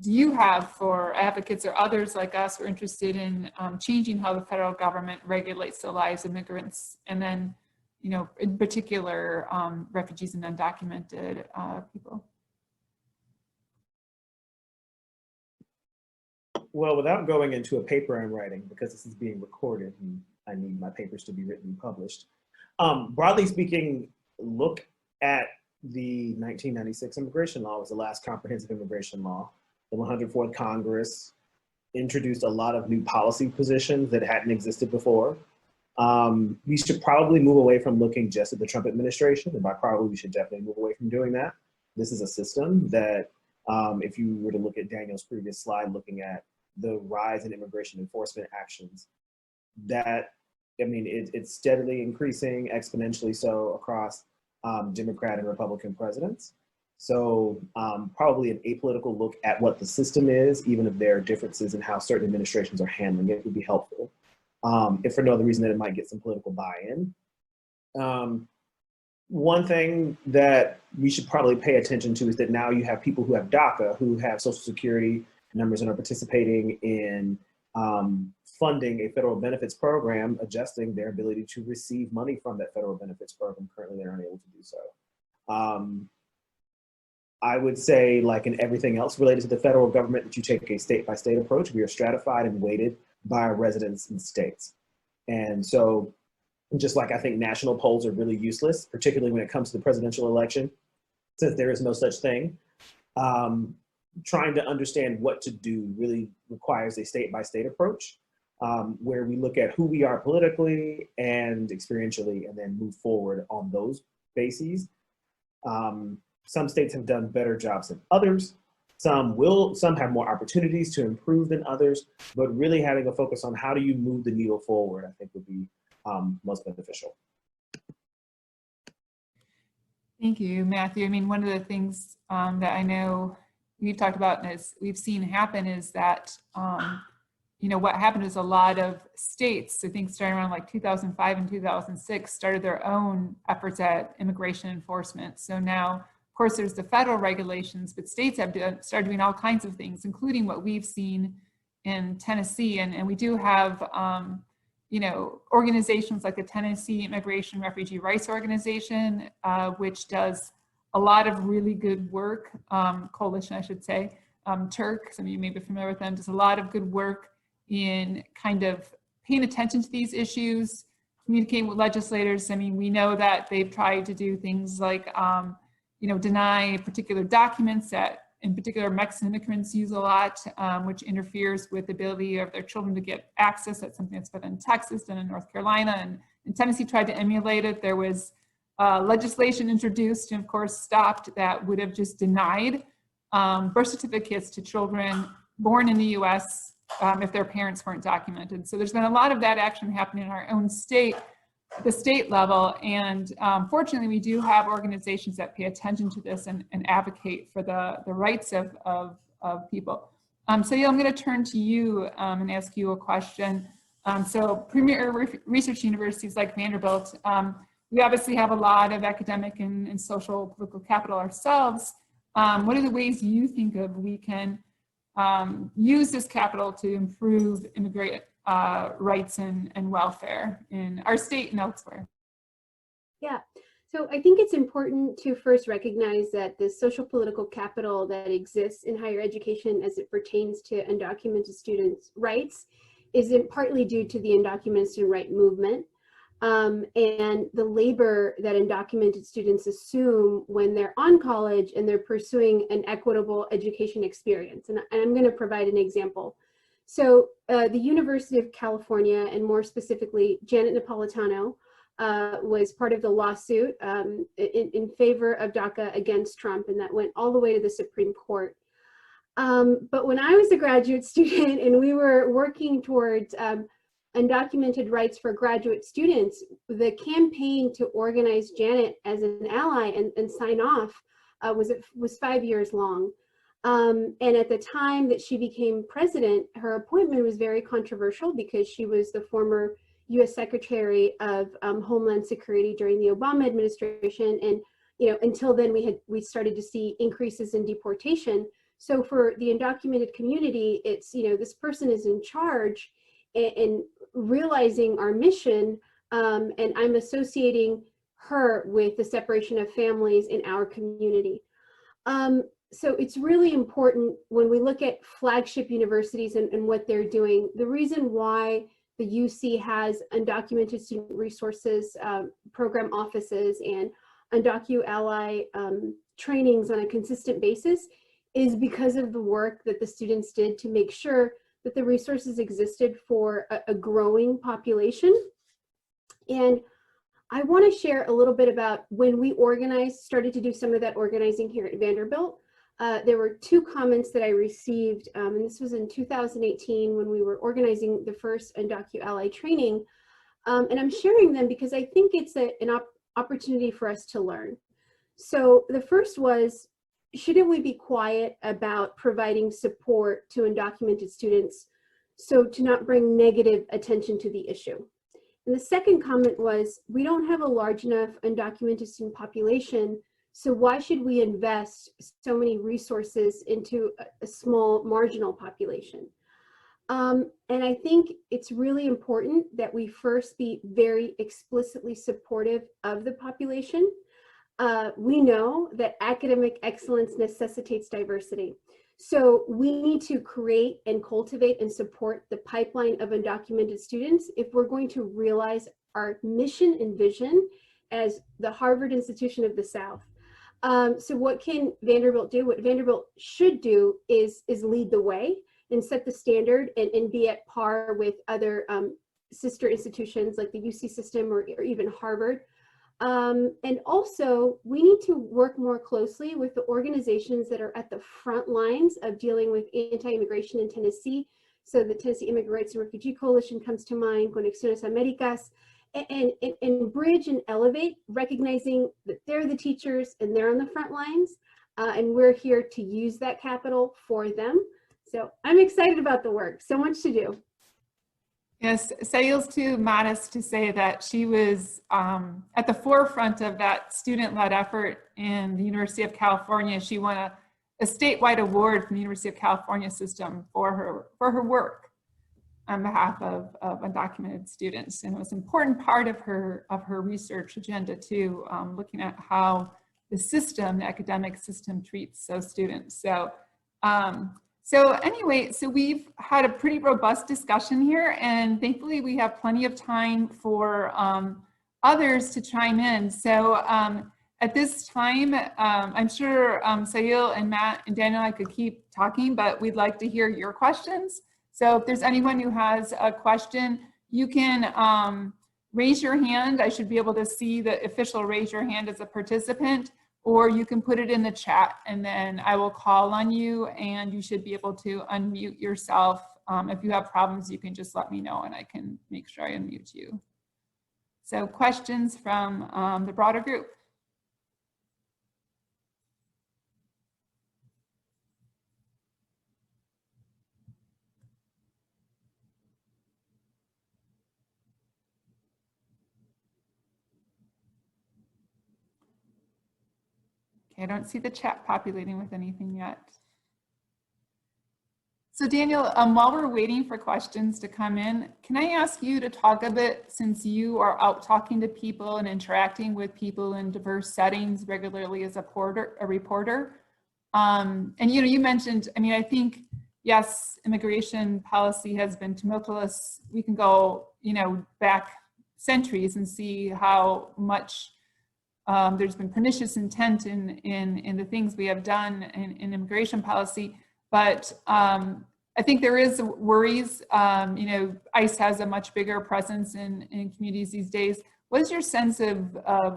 Speaker 1: do you have for advocates or others like us who are interested in changing how the federal government regulates the lives of immigrants, and then, you know, in particular, refugees and undocumented people?
Speaker 4: Well, without going into a paper I'm writing, because this is being recorded and I need my papers to be written and published, broadly speaking, look at the 1996 immigration law. It was the last comprehensive immigration law. The 104th Congress introduced a lot of new policy positions that hadn't existed before. We should probably move away from looking just at the Trump administration, and by probably we should definitely move away from doing that. This is a system that, if you were to look at Daniel's previous slide, looking at the rise in immigration enforcement actions, that, I mean, it's steadily increasing, exponentially so, across Democrat and Republican presidents. So probably an apolitical look at what the system is, even if there are differences in how certain administrations are handling it, would be helpful. If for no other reason that it might get some political buy-in. one thing that we should probably pay attention to is that now you have people who have DACA, who have Social Security numbers and are participating in funding a federal benefits program, adjusting their ability to receive money from that federal benefits program. Currently, they're unable to do so. I would say, like in everything else related to the federal government, that you take a state-by-state approach. We are stratified and weighted by our residents in states. And so, just like I think national polls are really useless, particularly when it comes to the presidential election, since there is no such thing, trying to understand what to do really requires a state-by-state approach, where we look at who we are politically and experientially, and then move forward on those bases. Some states have done better jobs than others. Some have more opportunities to improve than others, but really having a focus on how do you move the needle forward, I think would be most beneficial.
Speaker 1: Thank you, Matthew. I mean, one of the things that I know we've talked about and as we've seen happen is that, you know, what happened is a lot of states, I think starting around like 2005 and 2006, started their own efforts at immigration enforcement. So now, of course, there's the federal regulations, but states have started doing all kinds of things, including what we've seen in Tennessee. And we do have, you know, organizations like the Tennessee Immigration Refugee Rights Organization, which does a lot of really good work, coalition, I should say. Turk, some of you may be familiar with them, does a lot of good work in kind of paying attention to these issues, communicating with legislators. I mean, we know that they've tried to do things like, you know, deny particular documents that in particular Mexican immigrants use a lot, which interferes with the ability of their children to get access. That's something that's been in Texas and in North Carolina, and Tennessee tried to emulate it. There was legislation introduced and of course stopped that would have just denied birth certificates to children born in the US if their parents weren't documented. So there's been a lot of that action happening in our own state, the state level. And fortunately, we do have organizations that pay attention to this and advocate for the rights of people. Sayil, I'm going to turn to you and ask you a question. So premier research universities like Vanderbilt, we obviously have a lot of academic and social political capital ourselves. What are the ways you think of we can use this capital to improve immigrant rights and welfare in our state and elsewhere?
Speaker 3: Yeah, so I think it's important to first recognize that the social political capital that exists in higher education as it pertains to undocumented students' rights is partly due to the undocumented student right movement and the labor that undocumented students assume when they're on college and they're pursuing an equitable education experience. And I'm going to provide an example. So the University of California, and more specifically, Janet Napolitano, was part of the lawsuit in favor of DACA against Trump, and that went all the way to the Supreme Court. But when I was a graduate student and we were working towards undocumented rights for graduate students, the campaign to organize Janet as an ally and sign off was 5 years long. And at the time that she became president, her appointment was very controversial because she was the former U.S. Secretary of Homeland Security during the Obama administration, and until then we started to see increases in deportation. So for the undocumented community, it's this person is in charge and realizing our mission, and I'm associating her with the separation of families in our community. So it's really important when we look at flagship universities and what they're doing. The reason why the UC has undocumented student resources program offices and UndocuAlly trainings on a consistent basis is because of the work that the students did to make sure that the resources existed for a growing population. And I want to share a little bit about when we started to do some of that organizing here at Vanderbilt. There were two comments that I received, and this was in 2018 when we were organizing the first UndocuAlly training. And I'm sharing them because I think it's an opportunity for us to learn. So the first was, shouldn't we be quiet about providing support to undocumented students so to not bring negative attention to the issue? And the second comment was, we don't have a large enough undocumented student population, so why should we invest so many resources into a small marginal population? And I think it's really important that we first be very explicitly supportive of the population. We know that academic excellence necessitates diversity. So we need to create and cultivate and support the pipeline of undocumented students if we're going to realize our mission and vision as the Harvard Institution of the South. So what can Vanderbilt do? What Vanderbilt should do is lead the way and set the standard and be at par with other sister institutions like the UC system or even Harvard. And also, we need to work more closely with the organizations that are at the front lines of dealing with anti-immigration in Tennessee. So the Tennessee Immigrant Rights and Refugee Coalition comes to mind, Conexiones Americas, and bridge and elevate, recognizing that they're the teachers and they're on the front lines, and we're here to use that capital for them. So I'm excited about the work, so much to do.
Speaker 1: Yes, Sayil's too modest to say that she was at the forefront of that student-led effort in the University of California. She won a statewide award from the University of California system for her work on behalf of undocumented students, and it was an important part of her research agenda too, looking at how the academic system treats those students. So anyway, so we've had a pretty robust discussion here, and thankfully we have plenty of time for others to chime in. So at this time, I'm sure Sayil and Matt and Daniel, I could keep talking, but we'd like to hear your questions. So if there's anyone who has a question, you can raise your hand. I should be able to see the official raise your hand as a participant, or you can put it in the chat and then I will call on you and you should be able to unmute yourself. If you have problems, you can just let me know and I can make sure I unmute you. So questions from the broader group? I don't see the chat populating with anything yet. So Daniel, while we're waiting for questions to come in, can I ask you to talk a bit, since you are out talking to people and interacting with people in diverse settings regularly as a reporter. And you mentioned, I mean, I think, yes, immigration policy has been tumultuous. We can go, back centuries and see how much there's been pernicious intent in the things we have done in immigration policy, but I think there is worries. ICE has a much bigger presence in communities these days. What is your sense of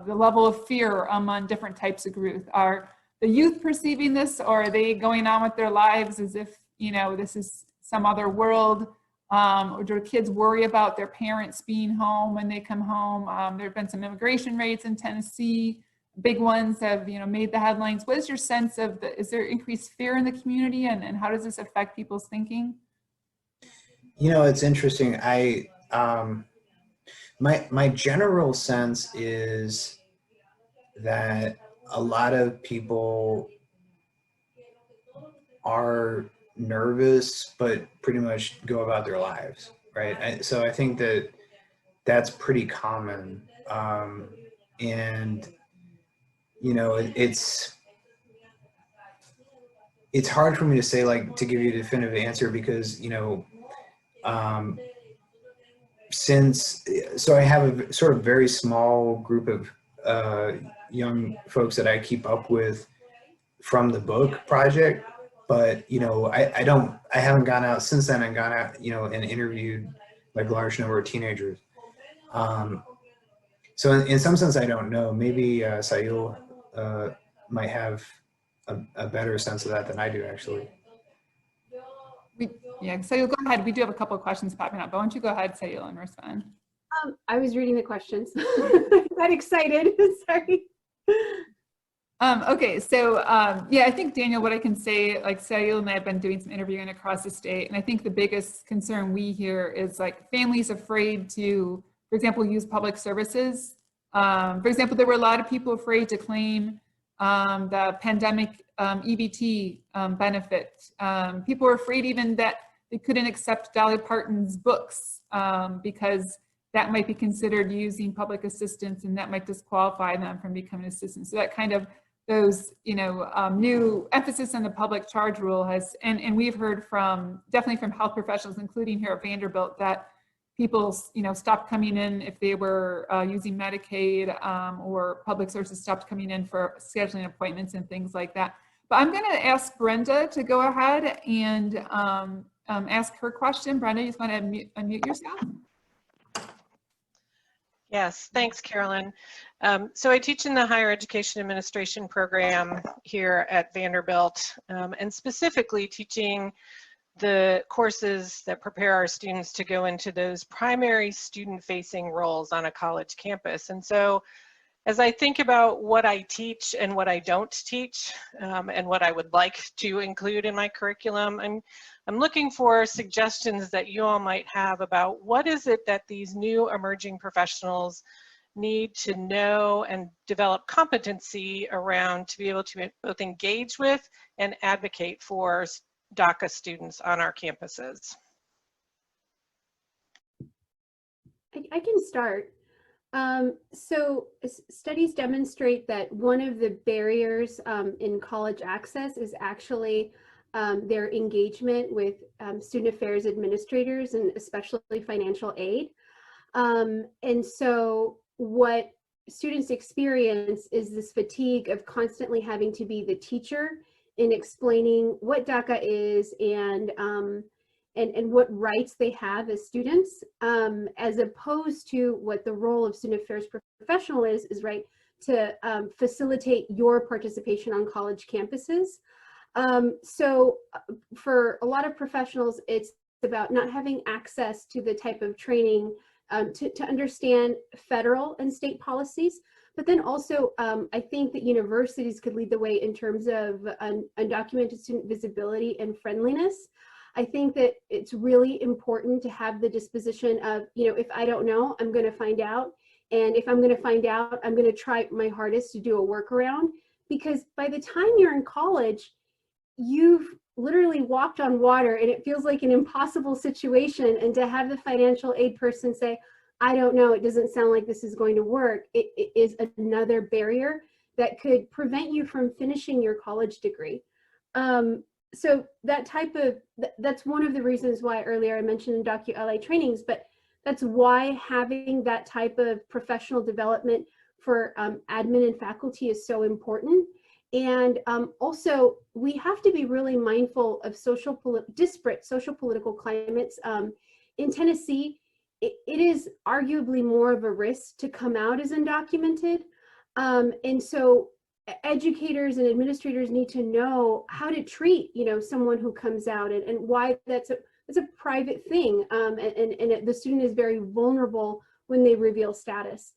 Speaker 1: the level of fear among different types of group? Are the youth perceiving this, or are they going on with their lives as if this is some other world? Or do kids worry about their parents being home when they come home? There have been some immigration raids in Tennessee. Big ones have made the headlines. What is your sense of is there increased fear in the community, and how does this affect people's thinking?
Speaker 2: It's interesting. My general sense is that a lot of people are nervous, but pretty much go about their lives, right? So I think that that's pretty common. And it's hard for me to say, to give you a definitive answer, because so I have a sort of very small group of young folks that I keep up with from the book project, but I haven't gone out since then and gone out and interviewed a large number of teenagers. So in some sense, I don't know. Maybe Sayil might have a better sense of that than I do, actually.
Speaker 1: Yeah, Sayil, go ahead. We do have a couple of questions popping up, but why don't you go ahead, Sayil, and respond?
Speaker 3: I was reading the questions. I got excited. Sorry.
Speaker 1: Okay, so yeah, I think, Daniel, what I can say, Sayil and I have been doing some interviewing across the state, and I think the biggest concern we hear is families afraid to for example, use public services. For example, there were a lot of people afraid to claim the pandemic EBT benefit. People were afraid even that they couldn't accept Dolly Parton's books because that might be considered using public assistance and that might disqualify them from becoming assistants. So that kind of those, new emphasis on the public charge rule has, and we've heard from, definitely from health professionals, including here at Vanderbilt, that people, stopped coming in if they were using Medicaid or public sources stopped coming in for scheduling appointments and things like that. But I'm going to ask Brenda to go ahead and ask her question. Brenda, you just want to unmute yourself?
Speaker 5: Yes, thanks, Carolyn. So I teach in the higher education administration program here at Vanderbilt, and specifically teaching the courses that prepare our students to go into those primary student-facing roles on a college campus. And so as I think about what I teach and what I don't teach, and what I would like to include in my curriculum, I'm looking for suggestions that you all might have about what is it that these new emerging professionals need to know and develop competency around to be able to both engage with and advocate for DACA students on our campuses.
Speaker 3: I can start. So studies demonstrate that one of the barriers in college access is actually their engagement with student affairs administrators and especially financial aid. And so what students experience is this fatigue of constantly having to be the teacher in explaining what DACA is and what rights they have as students, as opposed to what the role of student affairs professional is right, to facilitate your participation on college campuses. So for a lot of professionals, it's about not having access to the type of training to understand federal and state policies. But then also, I think that universities could lead the way in terms of undocumented student visibility and friendliness. I think that it's really important to have the disposition of, if I don't know, I'm going to find out. And if I'm going to find out, I'm going to try my hardest to do a workaround. Because by the time you're in college, you've literally walked on water and it feels like an impossible situation. And to have the financial aid person say, I don't know, it doesn't sound like this is going to work, it is another barrier that could prevent you from finishing your college degree. So that type of, that's one of the reasons why earlier I mentioned docu-LA trainings, but that's why having that type of professional development for admin and faculty is so important. And also, we have to be really mindful of disparate social political climates. In Tennessee, it is arguably more of a risk to come out as undocumented. And so educators and administrators need to know how to treat, someone who comes out and why that's a private thing. And the student is very vulnerable when they reveal status.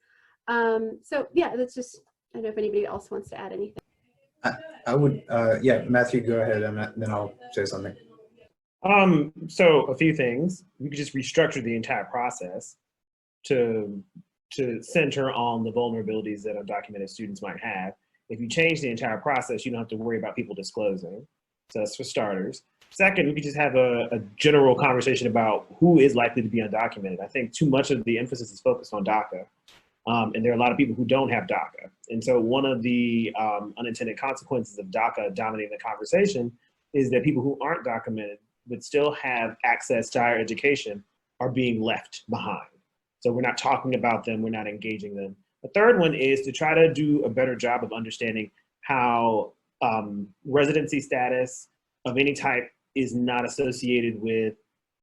Speaker 3: So yeah, that's just, I don't know if anybody else wants to add anything.
Speaker 2: I would, yeah, Matthew, go ahead, and then I'll say something.
Speaker 4: So a few things. We could just restructure the entire process to center on the vulnerabilities that undocumented students might have. If you change the entire process, you don't have to worry about people disclosing. So that's for starters. Second, we could just have a general conversation about who is likely to be undocumented. I think too much of the emphasis is focused on DACA. And there are a lot of people who don't have DACA. And so one of the unintended consequences of DACA dominating the conversation is that people who aren't documented but still have access to higher education are being left behind. So we're not talking about them, we're not engaging them. The third one is to try to do a better job of understanding how residency status of any type is not associated with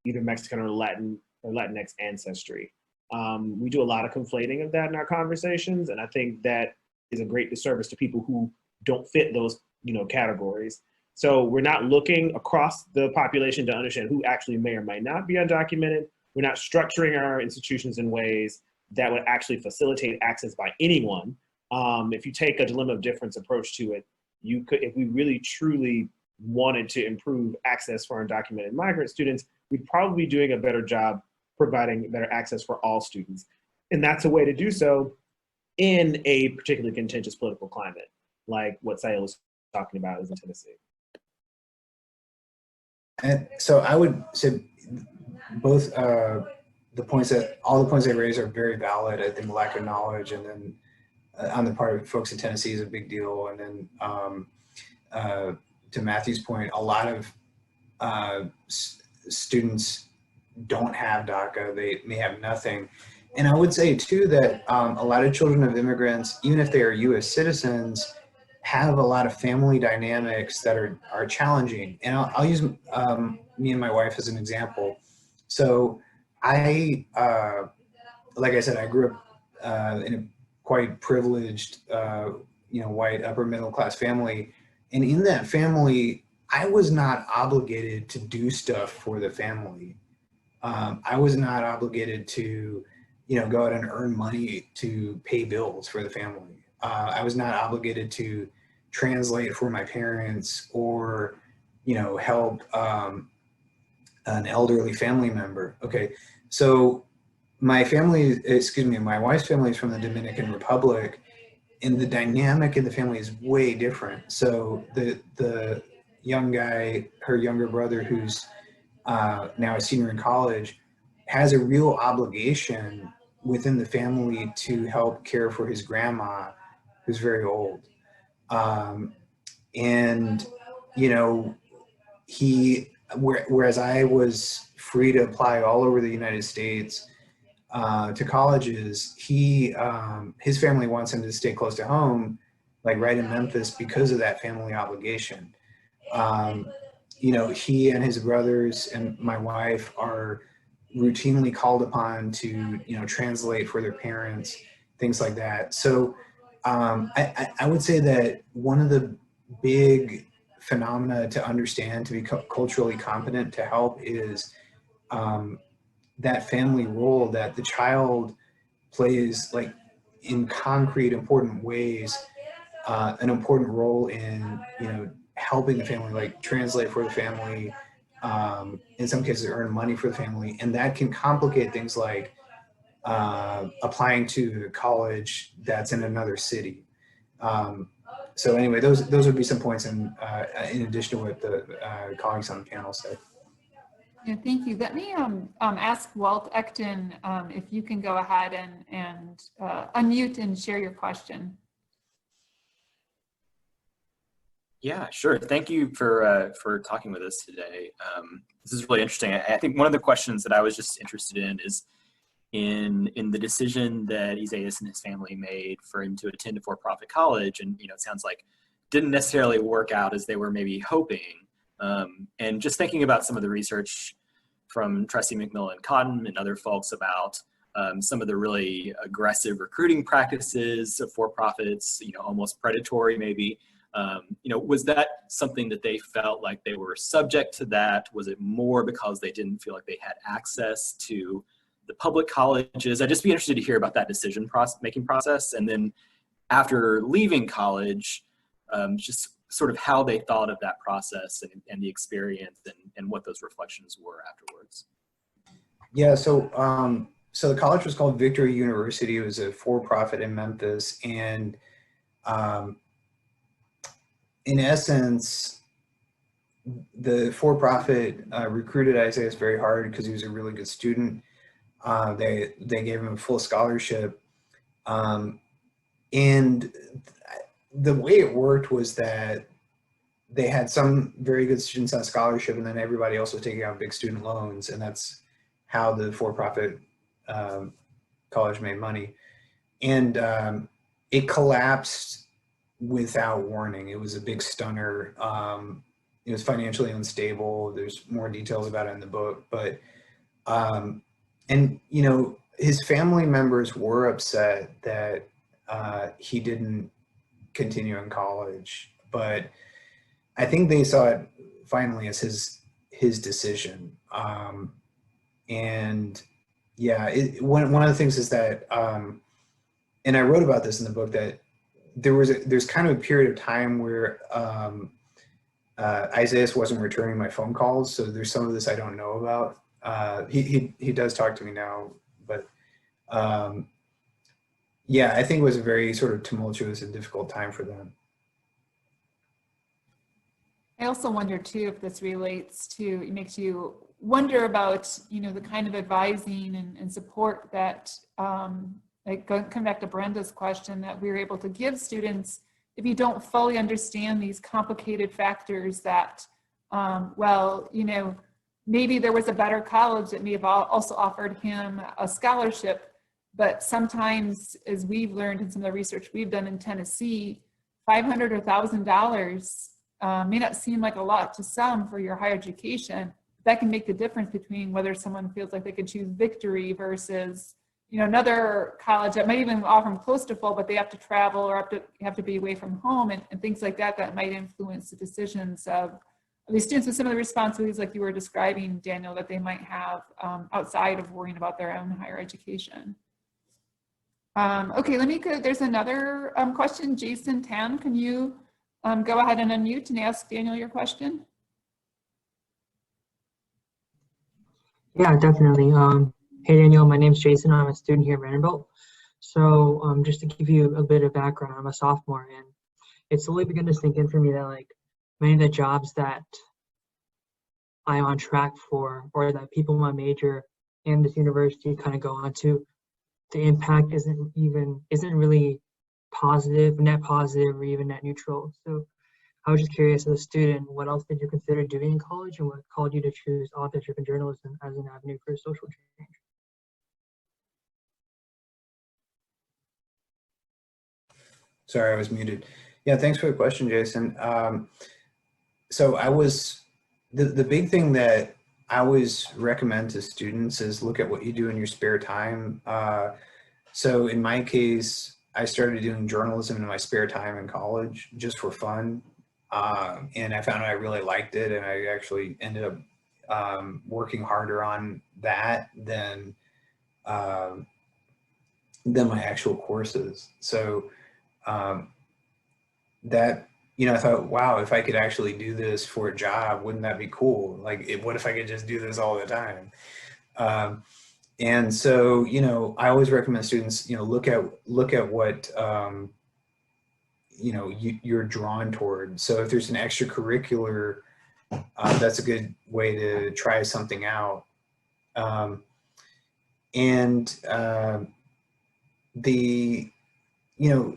Speaker 4: either Mexican or Latin or Latinx ancestry. We do a lot of conflating of that in our conversations, and I think that is a great disservice to people who don't fit those categories. So we're not looking across the population to understand who actually may or might not be undocumented. We're not structuring our institutions in ways that would actually facilitate access by anyone. If you take a dilemma of difference approach to it, you could, if we really truly wanted to improve access for undocumented migrant students, we'd probably be doing a better job providing better access for all students. And that's a way to do so in a particularly contentious political climate, like what Sayil was talking about is in Tennessee.
Speaker 2: And so I would say both all the points I raised are very valid. I think lack of knowledge, and then on the part of folks in Tennessee is a big deal. And then to Matthew's point, a lot of students don't have DACA. They may have nothing. And I would say too that a lot of children of immigrants, even if they are U.S. citizens, have a lot of family dynamics that are challenging. And I'll use me and my wife as an example. So like I said, I grew up in a quite privileged, white upper middle class family. And in that family, I was not obligated to do stuff for the family. I was not obligated to, go out and earn money to pay bills for the family. I was not obligated to translate for my parents or, help an elderly family member. Okay, so my wife's family is from the Dominican Republic, and the dynamic in the family is way different. So the young guy, her younger brother, who's now a senior in college, has a real obligation within the family to help care for his grandma, who's very old. Whereas I was free to apply all over the United States to colleges, his family wants him to stay close to home, like right in Memphis, because of that family obligation. He and his brothers and my wife are routinely called upon to, translate for their parents, things like that. So I would say that one of the big phenomena to understand, to be culturally competent to help, is that family role that the child plays, like in concrete, important ways, an important role in, helping the family, like translate for the family, in some cases earn money for the family. And that can complicate things like applying to college that's in another city. So anyway, those would be some points in addition to what the colleagues on the panel said.
Speaker 1: Yeah, thank you. Let me ask Walt Ecton if you can go ahead and unmute and share your question.
Speaker 6: Yeah, sure. Thank you for talking with us today. This is really interesting. I think one of the questions that I was just interested in is in the decision that Isaias and his family made for him to attend a for-profit college, and it sounds like didn't necessarily work out as they were maybe hoping. And just thinking about some of the research from Tressie McMillan Cotton and other folks about some of the really aggressive recruiting practices of for-profits, almost predatory maybe. Was that something that they felt like they were subject to that? Was it more because they didn't feel like they had access to the public colleges? I'd just be interested to hear about that decision-making process. And then after leaving college, just sort of how they thought of that process and the experience and what those reflections were afterwards.
Speaker 2: Yeah, so the college was called Victory University. It was a for-profit in Memphis, and in essence, the for-profit recruited Isaias very hard because he was a really good student. They gave him a full scholarship, and the way it worked was that they had some very good students on scholarship, and then everybody else was taking out big student loans, and that's how the for-profit college made money. And it collapsed without warning. It was a big stunner. It was financially unstable. There's more details about it in the book, but and his family members were upset that he didn't continue in college, but I think they saw it finally as his decision. And yeah, one of the things is that, and I wrote about this in the book, that there's kind of a period of time where Isaias wasn't returning my phone calls, so there's some of this I don't know about. He does talk to me now, but yeah, I think it was a very sort of tumultuous and difficult time for them.
Speaker 1: I also wonder too if this relates to, it makes you wonder about, you know, the kind of advising and support that, like come back to Brenda's question, that we're able to give students if you don't fully understand these complicated factors that, well, you know, maybe there was a better college that may have also offered him a scholarship, but sometimes, as we've learned in some of the research we've done in Tennessee, $500 or $1,000 may not seem like a lot to some for your higher education. That can make the difference between whether someone feels like they could choose Victory versus, you know, another college that might even offer them close to full, but they have to travel or have to be away from home and things like that, that might influence the decisions of these students with some of the responsibilities like you were describing, Daniel, that they might have outside of worrying about their own higher education. Okay, let me go, there's another question. Jason Tan, can you go ahead and unmute and ask Daniel your question?
Speaker 7: Yeah, definitely. Hey Daniel, my name's Jason. I'm a student here at Vanderbilt. So just to give you a bit of background, I'm a sophomore, and it's slowly begun to sink in for me that like many of the jobs that I'm on track for, or that people in my major and this university kind of go on to, the impact isn't really positive, net positive, or even net neutral. So I was just curious, as a student, what else did you consider doing in college, and what called you to choose authorship journalism as an avenue for social change?
Speaker 2: Sorry, I was muted. Yeah, thanks for the question, Jason. So the big thing that I always recommend to students is look at what you do in your spare time. So in my case, I started doing journalism in my spare time in college just for fun. And I found I really liked it, and I actually ended up working harder on that than my actual courses. So that, you know, I thought, wow, if I could actually do this for a job, wouldn't that be cool? Like, what if I could just do this all the time? And so, you know, I always recommend students, you know, look at what, you know, you're drawn toward. So if there's an extracurricular, that's a good way to try something out. You know,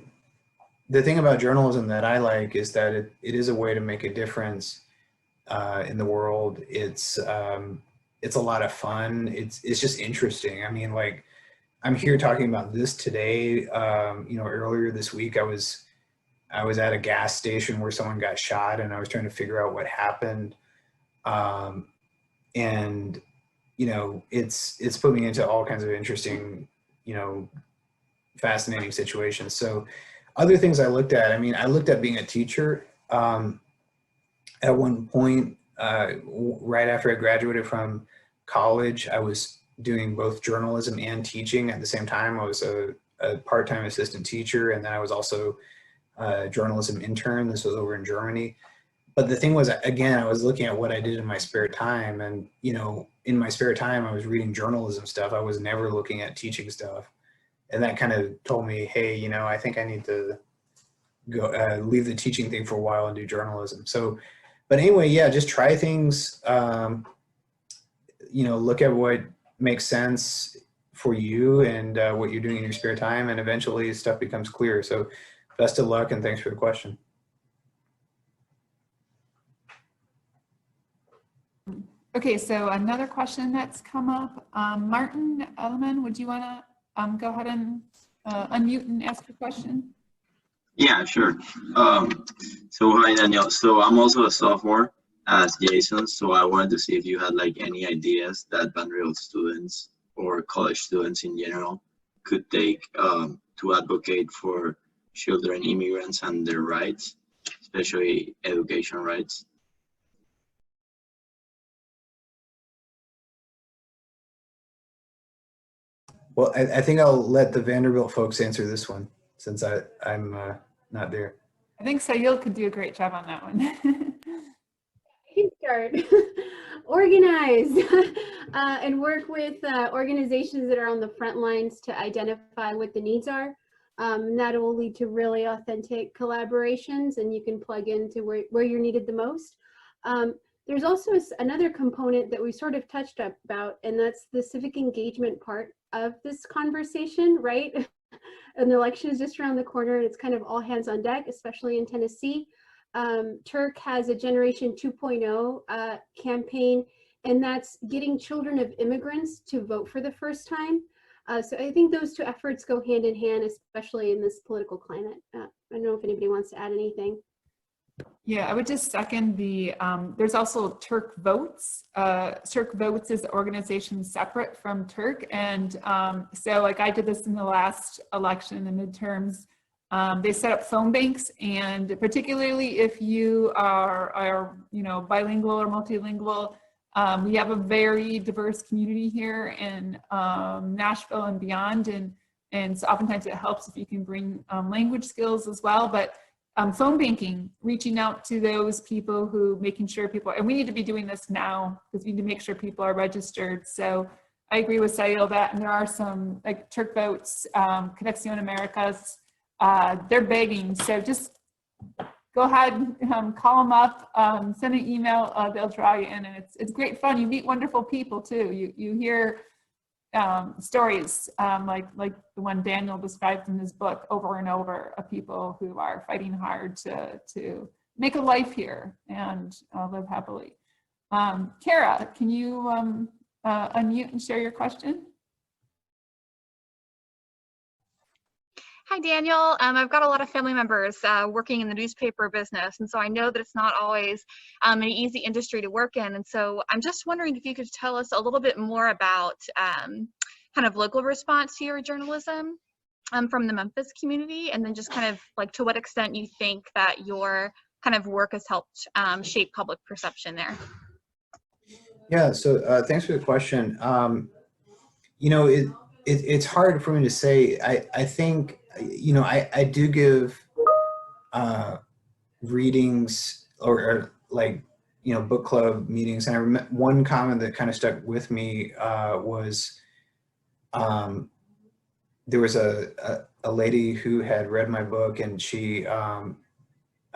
Speaker 2: the thing about journalism that I like is that it is a way to make a difference in the world. It's a lot of fun. It's just interesting. I mean, like, I'm here talking about this today. You know, earlier this week, I was at a gas station where someone got shot, and I was trying to figure out what happened. And you know, it's put me into all kinds of interesting, you know, fascinating situations. So other things I looked at, I mean, I looked at being a teacher. At one point, right after I graduated from college, I was doing both journalism and teaching at the same time. I was a part-time assistant teacher, and then I was also a journalism intern. This was over in Germany. But the thing was, again, I was looking at what I did in my spare time, and, you know, in my spare time, I was reading journalism stuff. I was never looking at teaching stuff. And that kind of told me, hey, you know, I think I need to go leave the teaching thing for a while and do journalism. So, but anyway, yeah, just try things, you know, look at what makes sense for you and what you're doing in your spare time, and eventually stuff becomes clear. So best of luck, and thanks for the question.
Speaker 1: Okay, so another question that's come up. Martin Elman, would you want to go ahead and unmute and ask your question?
Speaker 8: Yeah, sure. So hi, Daniel. So I'm also a sophomore as Jason. So I wanted to see if you had like any ideas that Vanderbilt students or college students in general could take to advocate for children, immigrants, and their rights, especially education rights.
Speaker 2: Well, I think I'll let the Vanderbilt folks answer this one, since I'm not there.
Speaker 1: I think Sayil could do a great job on that one.
Speaker 3: I can start. Organize and work with organizations that are on the front lines to identify what the needs are. And that will lead to really authentic collaborations, and you can plug into where you're needed the most. There's also another component that we sort of touched about, and that's the civic engagement part of this conversation, right? An election is just around the corner, and it's kind of all hands on deck, especially in Tennessee. Turk has a Generation 2.0 campaign, and that's getting children of immigrants to vote for the first time. So I think those two efforts go hand in hand, especially in this political climate. I don't know if anybody wants to add anything.
Speaker 1: Yeah, I would just second the, there's also Turk Votes. Turk Votes is an organization separate from Turk. And so like I did this in the last election, the midterms. They set up phone banks, and particularly if you are you know, bilingual or multilingual, we have a very diverse community here in Nashville and beyond. And so oftentimes it helps if you can bring language skills as well. But phone banking, reaching out to those people who, making sure people, and we need to be doing this now because we need to make sure people are registered. So I agree with Sayil that, and there are some like Turk Votes, Conexión Americas, they're begging. So just go ahead, call them up, send an email, they'll draw you in, and it's great fun. You meet wonderful people too. You hear stories like the one Daniel describes in his book over and over of people who are fighting hard to make a life here and live happily. Kara, can you unmute and share your question?
Speaker 9: Hi, Daniel. I've got a lot of family members working in the newspaper business, and so I know that it's not always an easy industry to work in. And so I'm just wondering if you could tell us a little bit more about kind of local response to your journalism from the Memphis community, and then just kind of like to what extent you think that your kind of work has helped shape public perception there.
Speaker 2: Yeah, so thanks for the question. You know, it's hard for me to say. I think, you know, I do give readings or like, you know, book club meetings. And I remember one comment that kind of stuck with me was there was a lady who had read my book, and she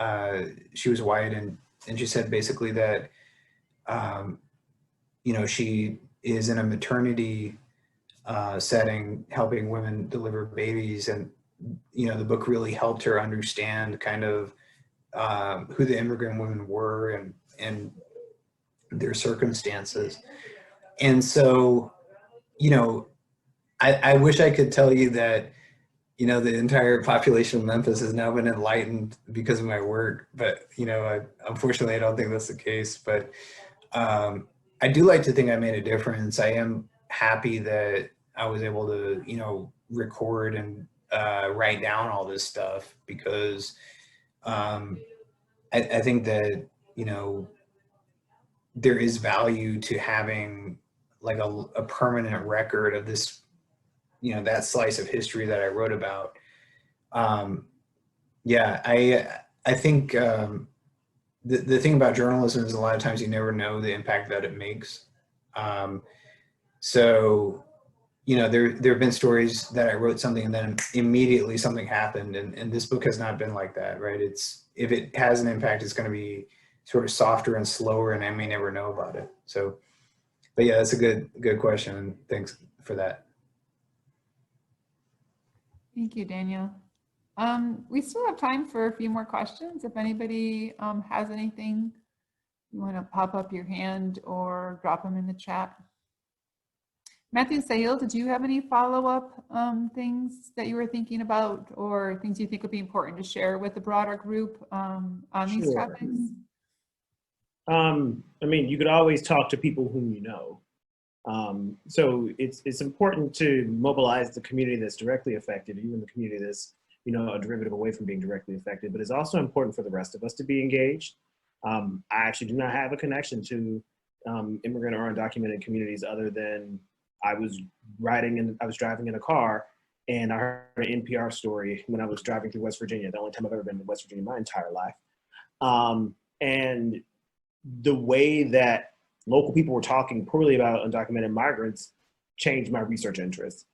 Speaker 2: was white, and she said basically that, you know, she is in a maternity setting helping women deliver babies, and you know the book really helped her understand kind of who the immigrant women were and their circumstances. And so, you know, I wish I could tell you that, you know, the entire population of Memphis has now been enlightened because of my work, but you know, unfortunately I don't think that's the case. But I do like to think I made a difference. I am happy that I was able to, you know, record and write down all this stuff, because I think that, you know, there is value to having like a permanent record of this, you know, that slice of history that I wrote about. Yeah, I think the thing about journalism is a lot of times you never know the impact that it makes. So, you know, there have been stories that I wrote something and then immediately something happened, and this book has not been like that, right? If it has an impact, it's going to be sort of softer and slower, and I may never know about it. So, but yeah, that's a good question, and thanks for that.
Speaker 1: Thank you, Daniel. We still have time for a few more questions. If anybody has anything, you want to pop up your hand or drop them in the chat. Matthew, Sayil, did you have any follow-up things that you were thinking about, or things you think would be important to share with the broader group on these topics?
Speaker 4: I mean, you could always talk to people whom you know. So it's important to mobilize the community that's directly affected, even the community that's, you know, a derivative away from being directly affected. But it's also important for the rest of us to be engaged. I actually do not have a connection to immigrant or undocumented communities other than I was driving in a car, and I heard an NPR story when I was driving through West Virginia, the only time I've ever been to West Virginia in my entire life. And the way that local people were talking poorly about undocumented migrants changed my research interests.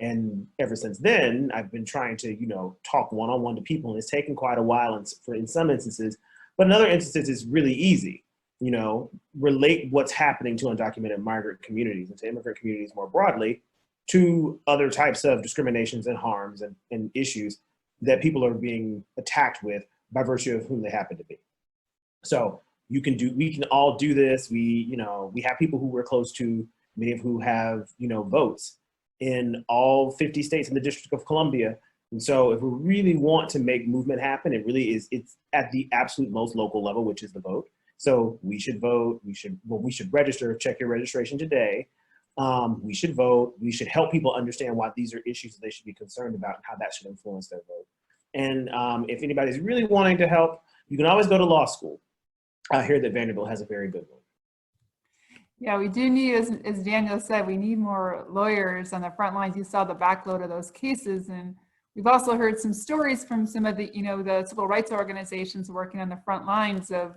Speaker 4: And ever since then, I've been trying to, you know, talk one-on-one to people, and it's taken quite a while in some instances, but in other instances, it's really easy. You know, relate what's happening to undocumented migrant communities and to immigrant communities more broadly to other types of discriminations and harms and issues that people are being attacked with by virtue of whom they happen to be. So we can all do this. We have people who we're close to, many of who have, you know, votes in all 50 states in the District of Columbia. And so if we really want to make movement happen, it's at the absolute most local level, which is the vote. So we should vote, we should register, check your registration today. We should vote, we should help people understand why these are issues that they should be concerned about and how that should influence their vote. And if anybody's really wanting to help, you can always go to law school. I hear that Vanderbilt has a very good one.
Speaker 1: Yeah, we do need, as Daniel said, we need more lawyers on the front lines. You saw the backload of those cases, and we've also heard some stories from some of the, you know, the civil rights organizations working on the front lines of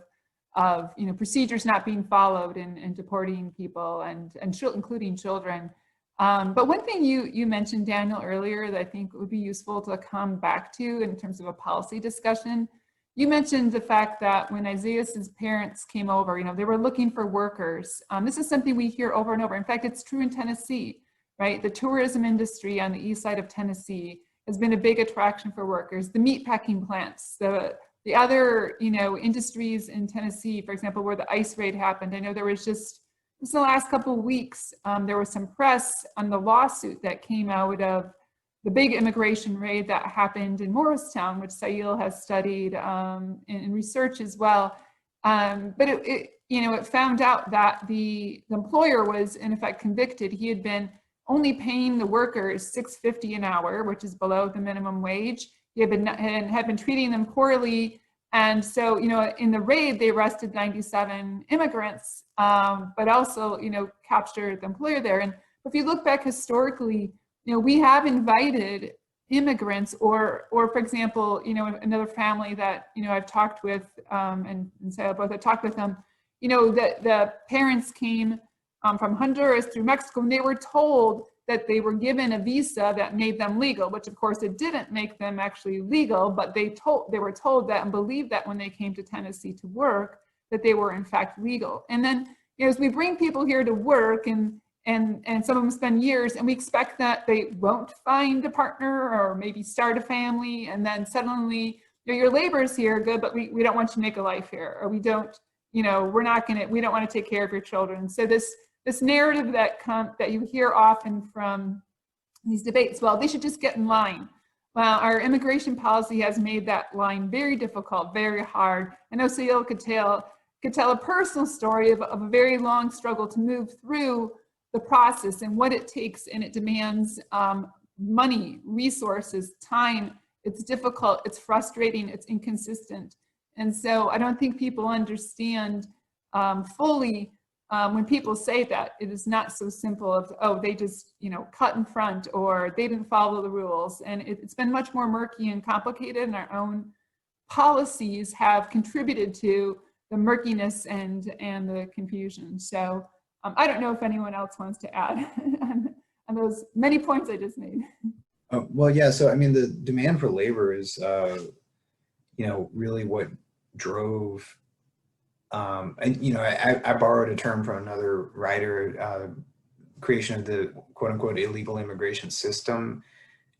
Speaker 1: you know, procedures not being followed and deporting people and including children. But one thing you mentioned, Daniel, earlier that I think would be useful to come back to in terms of a policy discussion. You mentioned the fact that when Isaiah's parents came over, you know, they were looking for workers. This is something we hear over and over. In fact, it's true in Tennessee, right? The tourism industry on the east side of Tennessee has been a big attraction for workers. The meatpacking plants, the other, you know, industries in Tennessee, for example, where the ICE raid happened. I know there was just in the last couple of weeks, there was some press on the lawsuit that came out of the big immigration raid that happened in Morristown, which Sayil has studied in research as well. But it found out that the employer was in effect convicted. He had been only paying the workers $6.50 an hour, which is below the minimum wage. He had been treating them poorly. And so, you know, in the raid, they arrested 97 immigrants, but also, you know, captured the employer there. And if you look back historically, you know, we have invited immigrants or for example, you know, another family that, you know, I've talked with, and Sayil both have talked with them, you know, the parents came from Honduras through Mexico, and they were told that they were given a visa that made them legal, which of course it didn't make them actually legal, but they were told that and believed that when they came to Tennessee to work, that they were in fact legal. And then, you know, as we bring people here to work and some of them spend years, and we expect that they won't find a partner or maybe start a family, and then suddenly, you know, your labor is here, good, but we don't want you to make a life here, or we don't, you know, we don't want to take care of your children. So this narrative that you hear often from these debates, well, they should just get in line. Well, our immigration policy has made that line very difficult, very hard. I know Sayil could tell a personal story of a very long struggle to move through the process and what it takes, and it demands money, resources, time. It's difficult, it's frustrating, it's inconsistent. And so I don't think people understand fully when people say that it is not so simple of, oh, they just, you know, cut in front, or they didn't follow the rules. And it's been much more murky and complicated, and our own policies have contributed to the murkiness and the confusion. So I don't know if anyone else wants to add on those many points I just made.
Speaker 2: Well, yeah, so I mean, the demand for labor is, you know, really what drove, and, you know, I borrowed a term from another writer, creation of the quote unquote illegal immigration system.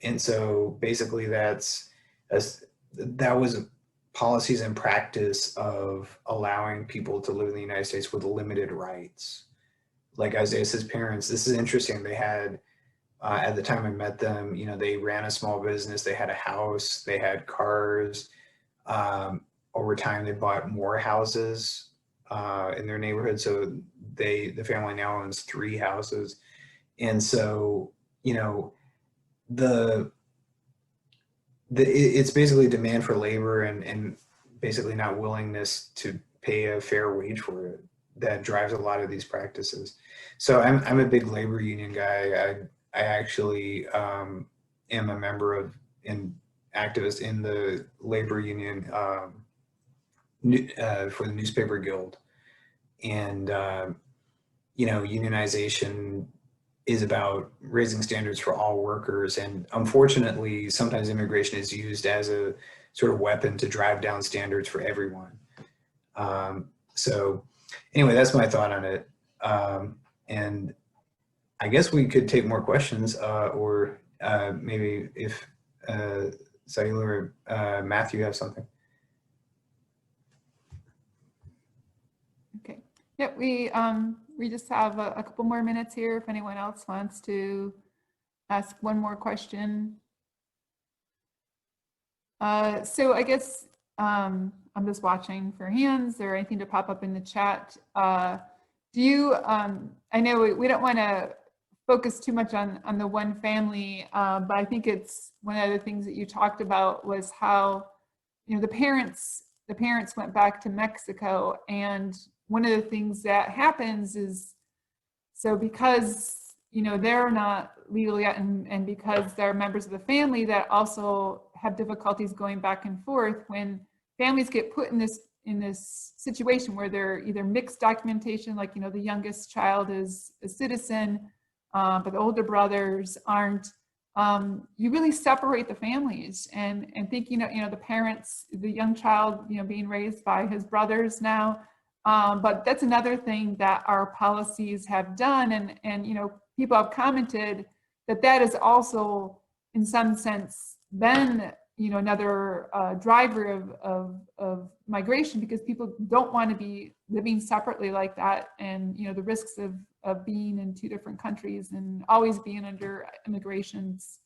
Speaker 2: And so basically that was policies and practice of allowing people to live in the United States with limited rights. Like Isaiah's parents, this is interesting. They had, at the time I met them, you know, they ran a small business, they had a house, they had cars. Over time, they bought more houses in their neighborhood. So the family now owns 3 houses. And so, you know, it's basically demand for labor and basically not willingness to pay a fair wage for it that drives a lot of these practices. So I'm a big labor union guy. I actually am a member of and activist in the labor union for the Newspaper Guild. And you know, unionization is about raising standards for all workers. And unfortunately, sometimes immigration is used as a sort of weapon to drive down standards for everyone. So anyway, that's my thought on it. And I guess we could take more questions, or maybe if Sayil or Matthew have something.
Speaker 1: Okay. Yeah, we just have a couple more minutes here if anyone else wants to ask one more question. So I guess I'm just watching for hands or anything to pop up in the chat. Do you, I know we don't want to focus too much on the one family, but I think it's one of the things that you talked about was how, you know, the parents went back to Mexico, and one of the things that happens is, so because, you know, they're not legally, and because they're members of the family that also have difficulties going back and forth, when families get put in this situation where they're either mixed documentation, like, you know, the youngest child is a citizen, but the older brothers aren't, you really separate the families, and think, you know, the parents, the young child, you know, being raised by his brothers now. But that's another thing that our policies have done, and you know, people have commented that that has also, in some sense, been, you know, another driver of migration, because people don't want to be living separately like that, and you know, the risks of being in two different countries and always being under immigration's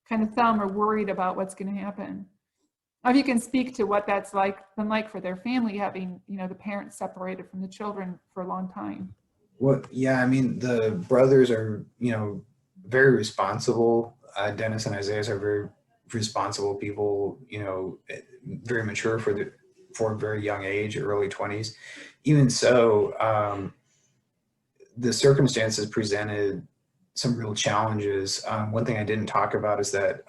Speaker 1: kind of thumb, or worried about what's going to happen. If you can speak to what that's been like for their family, having, you know, the parents separated from the children for a long time.
Speaker 2: Well, yeah, I mean, the brothers are, you know, very responsible. Dennis and Isaiah are very responsible people, you know, very mature for a very young age, early 20s. Even so, the circumstances presented some real challenges. One thing I didn't talk about is that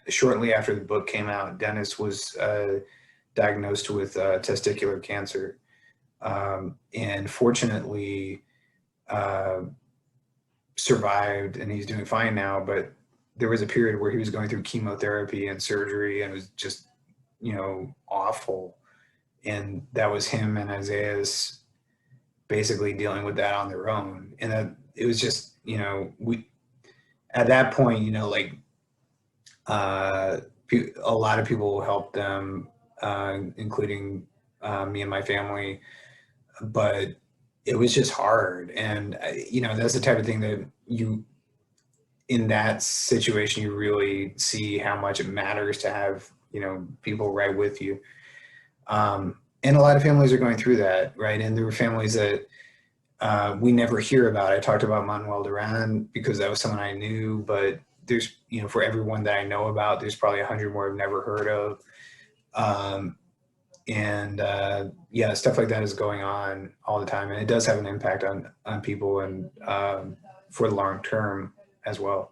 Speaker 2: shortly after the book came out, Dennis was diagnosed with testicular cancer, and fortunately survived, and he's doing fine now. But there was a period where he was going through chemotherapy and surgery, and it was just, you know, awful. And that was him and Isaiah's basically dealing with that on their own. And that it was just, you know, at that point, you know, like, a lot of people helped them, including me and my family, but it was just hard. And, you know, that's the type of thing that in that situation, you really see how much it matters to have, you know, people right with you. And a lot of families are going through that, right? And there were families that we never hear about. I talked about Manuel Duran because that was someone I knew, but there's, you know, for everyone that I know about, there's probably 100 more I've never heard of. Yeah, stuff like that is going on all the time. And it does have an impact on people, and for the long term as well.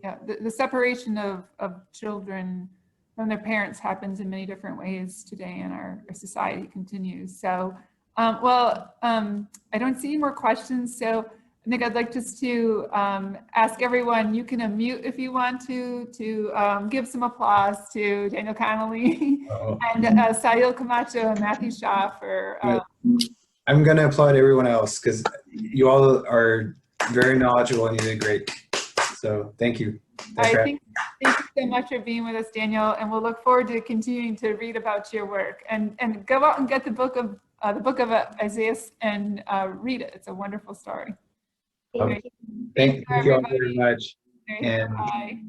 Speaker 1: Yeah, the separation of children from their parents happens in many different ways today, and our society continues. So, I don't see any more questions. So I think I'd like just to ask everyone, you can unmute if you want to give some applause to Daniel Connolly and Sayil Camacho and Matthew Shaw for...
Speaker 2: I'm going to applaud everyone else because you all are very knowledgeable and you did great. So thank you.
Speaker 1: Thank you so much for being with us, Daniel, and we'll look forward to continuing to read about your work, and go out and get the book of Isaiah and read it. It's a wonderful story.
Speaker 2: Thank you all very much.
Speaker 1: And bye.